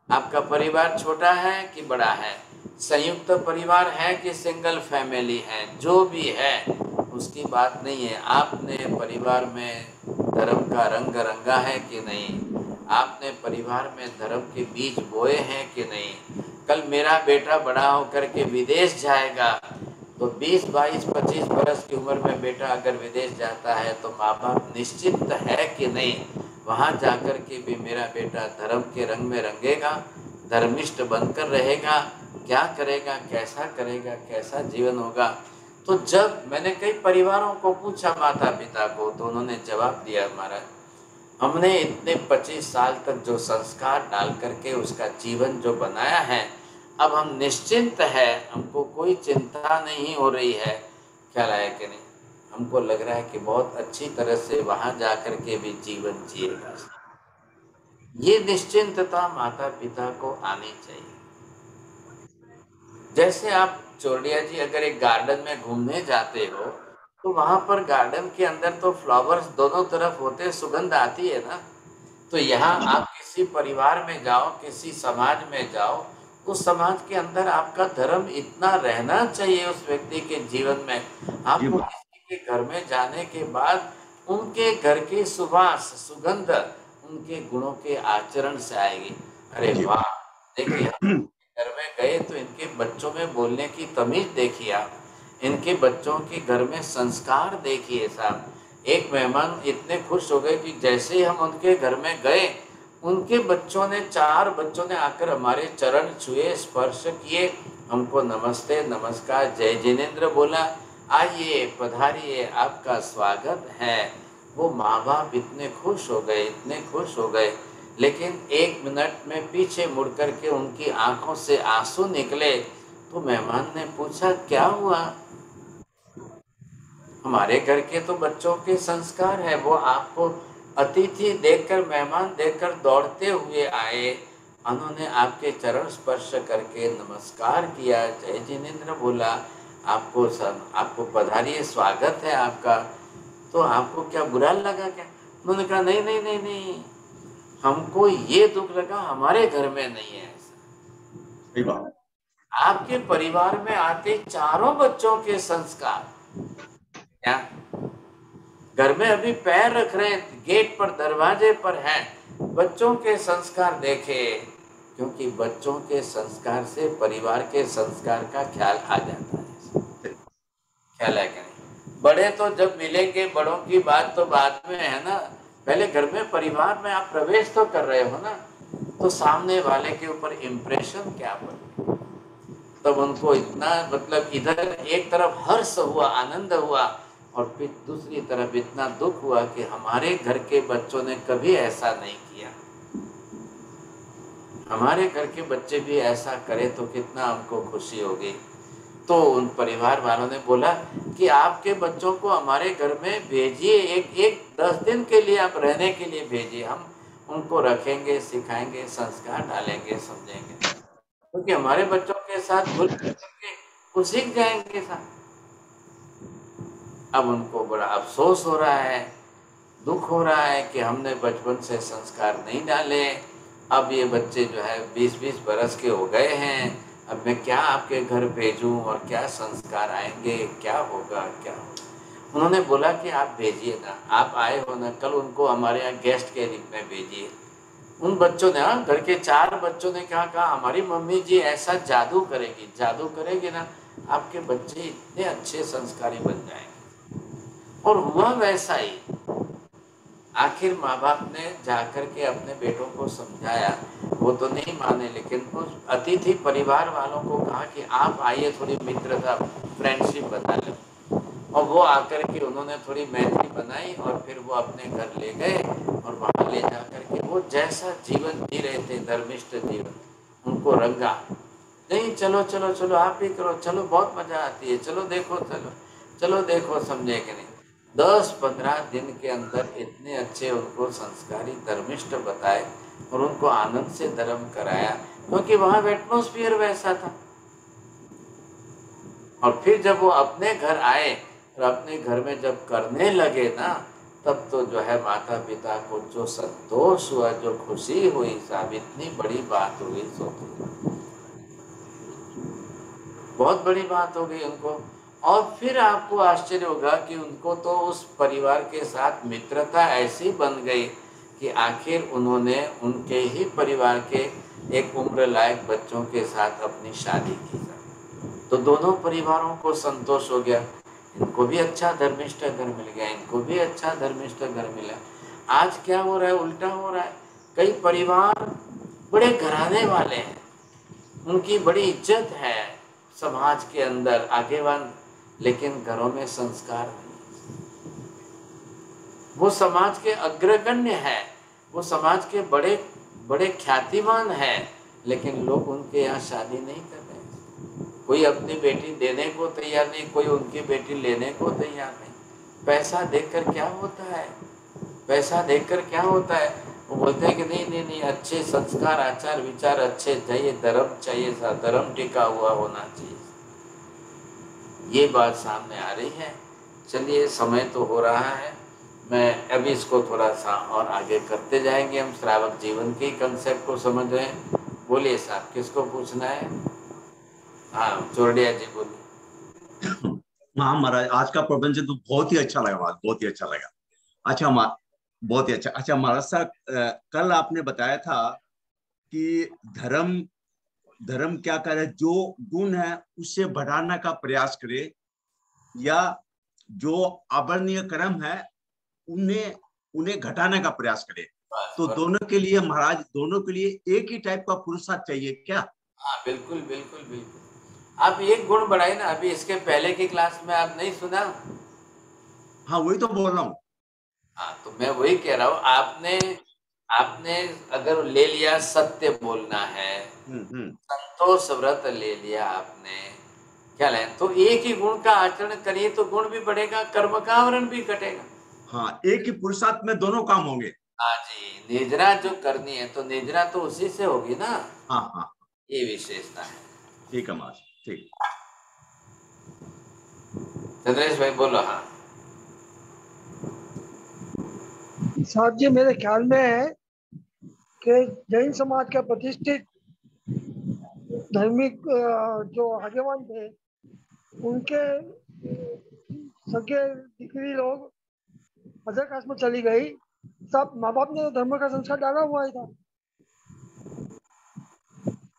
आपका परिवार छोटा है कि बड़ा है, संयुक्त परिवार है कि सिंगल फैमिली है, जो भी है उसकी बात नहीं है। आपने परिवार में धर्म का रंग रंगा है कि नहीं, आपने परिवार में धर्म के बीज बोए हैं कि नहीं। कल मेरा बेटा बड़ा होकर के विदेश जाएगा तो 20, 22, 25 बरस की उम्र में बेटा अगर विदेश जाता है तो माँ बाप निश्चिंत है कि नहीं, वहाँ जाकर के भी मेरा बेटा धर्म के रंग में रंगेगा, धर्मिष्ठ बनकर रहेगा, क्या करेगा, कैसा जीवन होगा। तो जब मैंने कई परिवारों को पूछा, माता पिता को, तो उन्होंने जवाब दिया, महाराज हमने इतने 25 साल तक जो संस्कार डाल करके उसका जीवन जो बनाया है, अब हम निश्चिंत है, हमको कोई चिंता नहीं हो रही है। ख्याल आया कि नहीं, हमको लग रहा है कि बहुत अच्छी तरह से वहाँ जा कर के भी जीवन जिएगा। ये निश्चिंतता माता पिता को आनी चाहिए। जैसे आप चोरडिया जी अगर एक गार्डन में घूमने जाते हो तो वहां पर गार्डन के अंदर तो फ्लावर्स दोनों तरफ होते, सुगंध आती है ना। तो यहाँ आप किसी परिवार में जाओ, किसी समाज में जाओ, उस समाज के अंदर आपका धर्म इतना रहना चाहिए उस व्यक्ति के जीवन में। आपको किसी के घर में जाने के बाद उनके घर की सुवास, सुगंध उनके गुणों के आचरण से आएगी। अरे वाह, देखिए हम घर में गए तो इनके बच्चों में बोलने की तमीज देखिए आप, इनके बच्चों के घर में संस्कार देखिए साहब। एक मेहमान इतने खुश हो गए कि जैसे ही हम उनके घर में गए, उनके बच्चों ने, 4 बच्चों ने आकर हमारे चरण छुए, स्पर्श किए, हमको नमस्ते, नमस्कार, जय जिनेंद्र बोला, आइए पधारिए, आपका स्वागत है। वो माँ बाप इतने खुश हो गए, इतने खुश हो गए। लेकिन 1 मिनट में पीछे मुड़ कर के उनकी आंखों से आंसू निकले। तो मेहमान ने पूछा, क्या हुआ? हमारे घर के तो बच्चों के संस्कार है, वो आपको अतिथि देखकर, मेहमान देखकर दौड़ते हुए आए, उन्होंने आपके चरण स्पर्श करके नमस्कार किया, जय जिनेंद्र बोला, आपको पधारिए, स्वागत है आपका। तो आपको क्या बुरा लगा क्या? उन्होंने कहा, नहीं नहीं नहीं नहीं, हमको ये दुख लगा हमारे घर में नहीं है ऐसा। आपके परिवार में आते 4 बच्चों के संस्कार, क्या घर में अभी पैर रख रहे हैं, गेट पर, दरवाजे पर हैं, बच्चों के संस्कार देखे। क्योंकि बच्चों के संस्कार से परिवार के संस्कार का ख्याल आ जाता है। ख्याल है क्या नहीं? बड़े तो जब मिलेंगे, बड़ों की बात तो बाद में है ना, पहले घर में, परिवार में आप प्रवेश तो कर रहे हो ना, तो सामने वाले के ऊपर इम्प्रेशन क्या पड़े। तब उनको इतना, मतलब इधर एक तरफ हर्ष हुआ, आनंद हुआ, और फिर दूसरी तरफ इतना दुख हुआ कि हमारे घर के बच्चों ने कभी ऐसा नहीं किया। हमारे घर के बच्चे भी ऐसा करें तो कितना हमको खुशी होगी। तो उन परिवार वालों ने बोला कि आपके बच्चों को हमारे घर में भेजिए, एक 10 दिन के लिए आप रहने के लिए भेजिए, हम उनको रखेंगे, सिखाएंगे, संस्कार डालेंगे, समझेंगे, क्योंकि हमारे बच्चों के साथ घुल मिल करके वो सीख जाएंगे साथ। अब उनको बड़ा अफसोस हो रहा है, दुख हो रहा है कि हमने बचपन से संस्कार नहीं डाले। अब ये बच्चे जो है 20-20 बरस के हो गए हैं, अब मैं क्या आपके घर भेजूं और क्या संस्कार आएंगे, क्या होगा, क्या होगा। उन्होंने बोला कि आप भेजिए ना, आप आए हो ना, कल उनको हमारे यहाँ गेस्ट के रूप में भेजिए। उन बच्चों ने, घर के 4 बच्चों ने क्या कहा, हमारी मम्मी जी ऐसा जादू करेगी ना, आपके बच्चे इतने अच्छे संस्कारी बन जाएंगे। और हुआ वैसा ही। आखिर माँ बाप ने जाकर के अपने बेटों को समझाया, वो तो नहीं माने, लेकिन उस अतिथि परिवार वालों को कहा कि आप आइए, थोड़ी मित्रता, फ्रेंडशिप बना लो। और वो आकर के उन्होंने थोड़ी मैत्री बनाई, और फिर वो अपने घर ले गए, और वहाँ ले जाकर के वो जैसा जीवन जी रहे थे, धर्मिष्ठ जीवन, उनको रंगा। नहीं, चलो चलो चलो, आप ही करो, चलो बहुत मजा आती है, चलो देखो, चलो देखो, समझे कि नहीं। 10-15 दिन के अंदर इतने अच्छे उनको संस्कारी धर्मिष्ठ बताए, और उनको आनंद से धर्म कराया, क्योंकि वहाँ एटमॉस्फेयर वैसा था। और फिर जब वो अपने घर आए और अपने घर में जब करने लगे ना, तब तो जो है माता पिता को जो संतोष हुआ, जो खुशी हुई साहब, इतनी बड़ी बात हुई, बहुत बड़ी बात हो गई उनको। और फिर आपको आश्चर्य होगा कि उनको तो उस परिवार के साथ मित्रता ऐसी बन गई कि आखिर उन्होंने उनके ही परिवार के एक उम्र लायक बच्चों के साथ अपनी शादी की। तो दोनों परिवारों को संतोष हो गया, इनको भी अच्छा धर्मिष्ठ घर मिल गया, इनको भी अच्छा धर्मिष्ठ घर मिला। आज क्या हो रहा है, उल्टा हो रहा है। कई परिवार बड़े घराने वाले हैं, उनकी बड़ी इज्जत है समाज के अंदर, आगेवान, लेकिन घरों में संस्कार नहीं। वो समाज के अग्रगण्य है, वो समाज के बड़े बड़े ख्यातिमान है, लेकिन लोग उनके यहाँ शादी नहीं कर रहे। कोई अपनी बेटी देने को तैयार नहीं, कोई उनकी बेटी लेने को तैयार नहीं। पैसा देखकर क्या होता है, पैसा देखकर क्या होता है? वो बोलते हैं कि नहीं नहीं नहीं, अच्छे संस्कार, आचार विचार अच्छे चाहिए, धर्म चाहिए, धर्म टिका हुआ होना चाहिए। ये बात सामने आ रही है। चलिए, समय तो हो रहा है, मैं अभी इसको थोड़ा सा और आगे करते जाएंगे। हम श्रावक जीवन के कंसेप्ट को समझ रहे हैं। बोलिए साहब, किसको पूछना है? हाँ, चोरडिया जी बोलिए। हाँ महाराज, आज का प्रवचन तो बहुत ही अच्छा लगा महाराज, बहुत ही अच्छा लगा। अच्छा बहुत ही अच्छा। अच्छा महाराज साहब, कल आपने बताया था कि धर्म धर्म क्या करे, जो गुण है उससे बढ़ाने का प्रयास करे, या जो अवर्णनीय कर्म है उन्हें उन्हें घटाने का प्रयास करे। तो दोनों के लिए महाराज, दोनों के लिए एक ही टाइप का पुरुषार्थ चाहिए क्या? हाँ, बिल्कुल बिल्कुल बिल्कुल। आप एक गुण बढ़ाए ना, अभी इसके पहले की क्लास में आप नहीं सुना? हाँ, वही तो बोल रहा हूँ। हाँ, तो मैं वही कह रहा हूँ, आपने आपने अगर ले लिया सत्य बोलना है, संतोष व्रत ले लिया आपने, क्या लें, तो एक ही गुण का आचरण करिए तो गुण भी बढ़ेगा, कर्म का आवरण भी घटेगा। हाँ, एक ही पुरुषार्थ में दोनों काम होंगे। हाँ जी, निजरा जो करनी है तो निजरा तो उसी से होगी ना। हाँ हाँ, ये विशेषता है। ठीक है महाराज, ठीक। चंद्रेश भाई बोलो। हाँ साहब जी, मेरे ख्याल में है कि जैन समाज के प्रतिष्ठित धार्मिक जो आगेवान थे, उनके सगे दिकरी लोग अजय काश में चली गई। सब माँ बाप ने धर्म का संस्कार डाला हुआ ही था।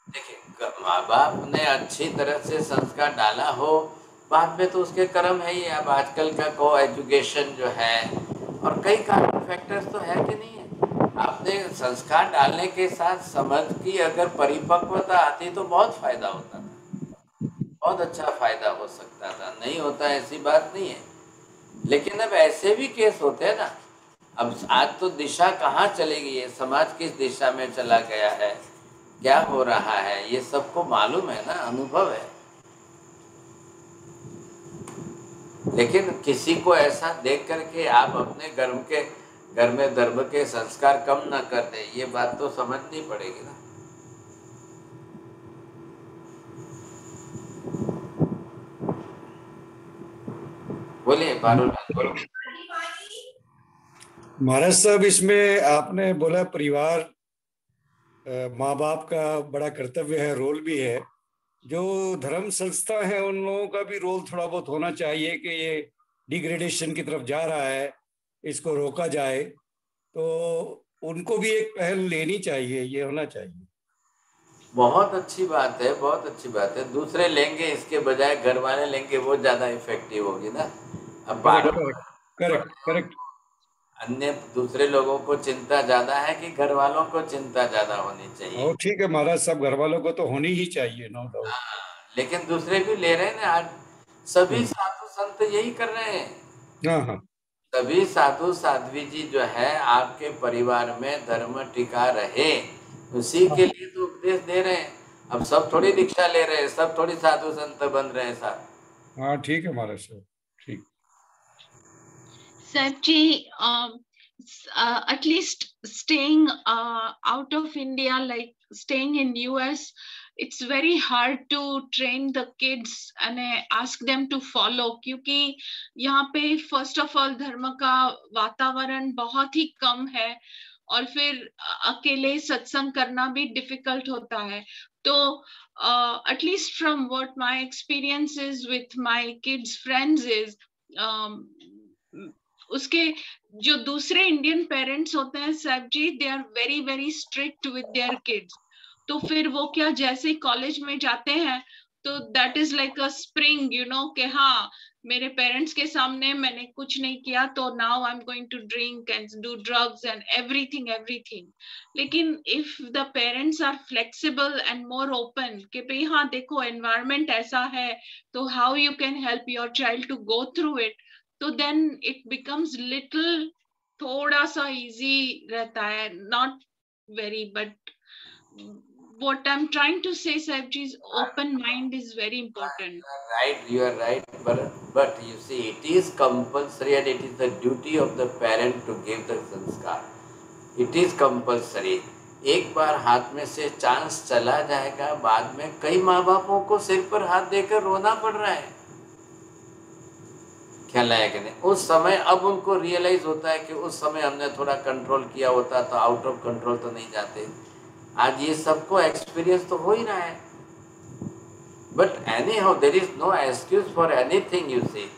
देखिए, माँ बाप ने अच्छी तरह से संस्कार डाला हो, बाद में तो उसके कर्म है ही। अब आजकल का को एजुकेशन जो है और कई कारण फैक्टर्स तो है कि नहीं है। आपने संस्कार डालने के साथ समझ की अगर परिपक्वता आती तो बहुत फायदा होता था, बहुत अच्छा फायदा हो सकता था। नहीं होता ऐसी बात नहीं है, लेकिन अब ऐसे भी केस होते हैं ना। अब आज तो दिशा कहाँ चली गई है, समाज किस दिशा में चला गया है, क्या हो रहा है, ये सबको मालूम है ना, अनुभव है। लेकिन किसी को ऐसा देख करके आप अपने घर में धर्म के संस्कार कम न कर दे, ये बात तो समझनी पड़ेगी ना। बोलिए पारुल। महाराज साहब, इसमें आपने बोला परिवार, माँ बाप का बड़ा कर्तव्य है, रोल भी है। जो धर्म संस्था है उन लोगों का भी रोल थोड़ा बहुत होना चाहिए कि ये डिग्रेडेशन की तरफ जा रहा है, इसको रोका जाए। तो उनको भी एक पहल लेनी चाहिए, ये होना चाहिए। बहुत अच्छी बात है, बहुत अच्छी बात है। दूसरे लेंगे इसके बजाय घर वाले लेंगे, वो ज्यादा इफेक्टिव होगी ना। अब करेक्ट करेक्ट। अन्य दूसरे लोगों को चिंता ज्यादा है कि घर वालों को चिंता ज्यादा होनी चाहिए? और ठीक है महाराज साहब, घर वालों को तो होनी ही चाहिए, नो डाउट। लेकिन दूसरे भी ले रहे हैं ना। आज सभी साधु संत यही कर रहे हैं। हाँ हाँ, सभी साधु साध्वी जी जो है आपके परिवार में धर्म टिका रहे, उसी के लिए तो उपदेश दे रहे हैं। अब सब थोड़ी दीक्षा ले रहे हैं, सब थोड़ी साधु संत बन रहे हैं साहब। हाँ ठीक है महाराज साहब, ठीक। Sir ji, at least staying out of India, like staying in US, it's very hard to train the kids and ask them to follow, क्योंकि यहाँ पे first of all धर्म का वातावरण बहुत ही कम है, और फिर अकेले सत्संग करना भी डिफिकल्ट होता है। तो at least from what my experience is with my kids friends is, उसके जो दूसरे इंडियन पेरेंट्स होते हैं साहब जी, they are very very strict with their kids. तो फिर वो क्या, जैसे कॉलेज में जाते हैं तो that is like a spring, you know, कि हाँ मेरे पेरेंट्स के सामने मैंने कुछ नहीं किया तो now I am going to drink and do drugs and everything. लेकिन if the parents are flexible and more open कि भाई हाँ देखो एनवायरमेंट ऐसा है, तो how you can help your child to go through it, तो then it becomes little थोड़ा सा easy रहता है, not very, but what I'm trying to say Sahib ji is open mind is very important. You are right, but you see it is compulsory and it is the duty of the parent to give the sanskar. It is compulsory. एक बार हाथ में से chance चला जाएगा, बाद में कई माँ बापों को सिर पर हाथ देकर रोना पड़ रहा है। ख्याल आया कि नहीं? उस समय अब उनको रियलाइज होता है कि उस समय हमने थोड़ा कंट्रोल किया होता तो आउट ऑफ कंट्रोल तो नहीं जाते। आज ये सबको एक्सपीरियंस तो हो ही रहा है। But anyhow there is no excuse for anything you say.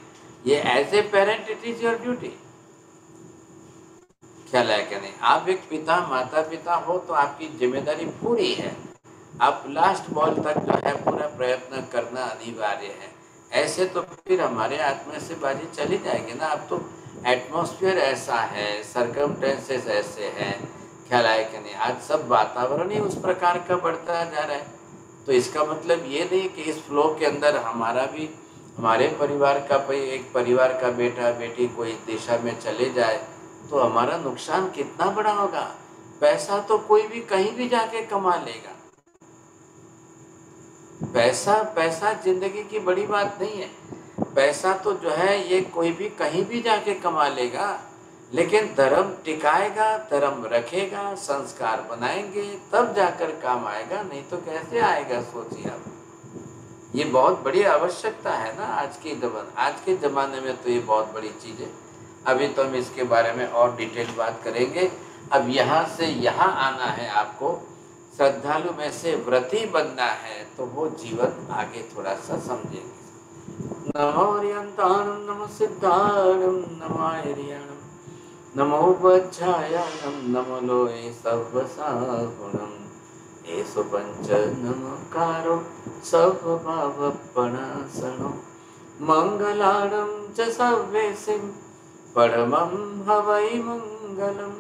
ये as a parent it is your duty. ख्याल है कि नहीं? आप एक पिता माता पिता हो तो आपकी जिम्मेदारी पूरी है। आप लास्ट बॉल तक जो है पूरा प्रयत्न करना अनिवार्य है। ऐसे तो फिर हमारे हाथ में से बाजी चली जाएगी ना। अब तो एटमॉस्फेयर ऐसा है, सर्कमस्टेंसेस ऐसे हैं, ख्याल है कि नहीं? आज सब वातावरण ही उस प्रकार का बढ़ता जा रहा है। तो इसका मतलब ये नहीं कि इस फ्लो के अंदर हमारा भी, हमारे परिवार का एक परिवार का बेटा बेटी कोई दिशा में चले जाए तो हमारा नुकसान कितना बड़ा होगा। पैसा तो कोई भी कहीं भी जाके कमा लेगा। पैसा जिंदगी की बड़ी बात नहीं है। पैसा तो जो है ये कोई भी कहीं भी जाके कमा लेगा, लेकिन धर्म टिकाएगा, धर्म रखेगा, संस्कार बनाएंगे तब जाकर काम आएगा, नहीं तो कैसे आएगा? सोचिए आप। ये बहुत बड़ी आवश्यकता है ना आज के जमाने में। तो ये बहुत बड़ी चीज है। अभी तो हम इसके बारे में और डिटेल बात करेंगे। अब यहाँ से यहाँ आना है आपको, श्रद्धालु में से व्रती बनना है, तो वो जीवन आगे थोड़ा सा समझेंगे। नमो अर्यंताणं नमो सिद्धाणं नमो आर्याणं नमो वज्रायाणं नमो लोये सर्वसागुणं एषु पंच नमकारो सर्वभावपणासनो मंगलाणं च सर्वेसिं परमं हवै मंगलम्।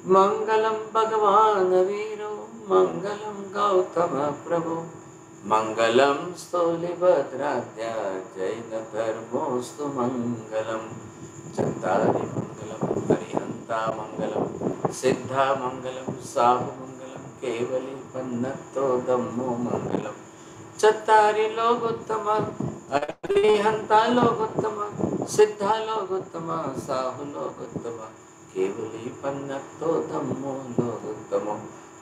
मंगलम भगवान वीरो मंगलम गौतम प्रभु मंगलम स्थूलिभद्राद्या जैन धर्मोस्तु मंगलम। चत्तारि मंगलम हरिहंता मंगलम सिद्धा मंगलम साहु मंगलम केवली पन्नतो धम्मो मंगलम। चत्तारि लोकोत्तम हरिहंता लोकोत्तम सिद्धा लोकोत्तम साहु लोकोत्तम केवली पन्नतो धम्मो लोकोत्तमो।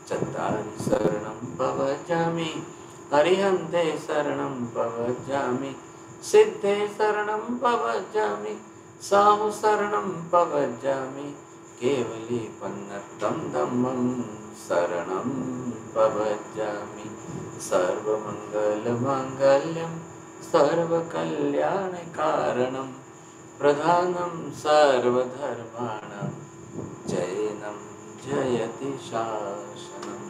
चत्तारि शरणं भवजामि हरिहन्ते शरणं भवजामि सिद्धे शरणं भवजामि साहु शरणं भवजामि केवली पन्नतं धम्मं शरणं भवजामि। सर्वमङ्गलमाङ्गल्यं सर्वकल्याणकारणं प्रधानं सर्वधर्माणां जैनं जयति शासनम्।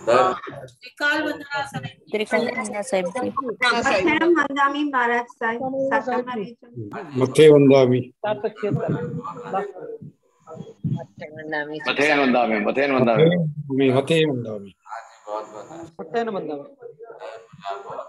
त्रिकाल वंदनासन साहेब जी अक्षरम वंदामि महाराज साहेब मथे वंदामि मथे वंदामि मथे वंदामि बहुत बहुत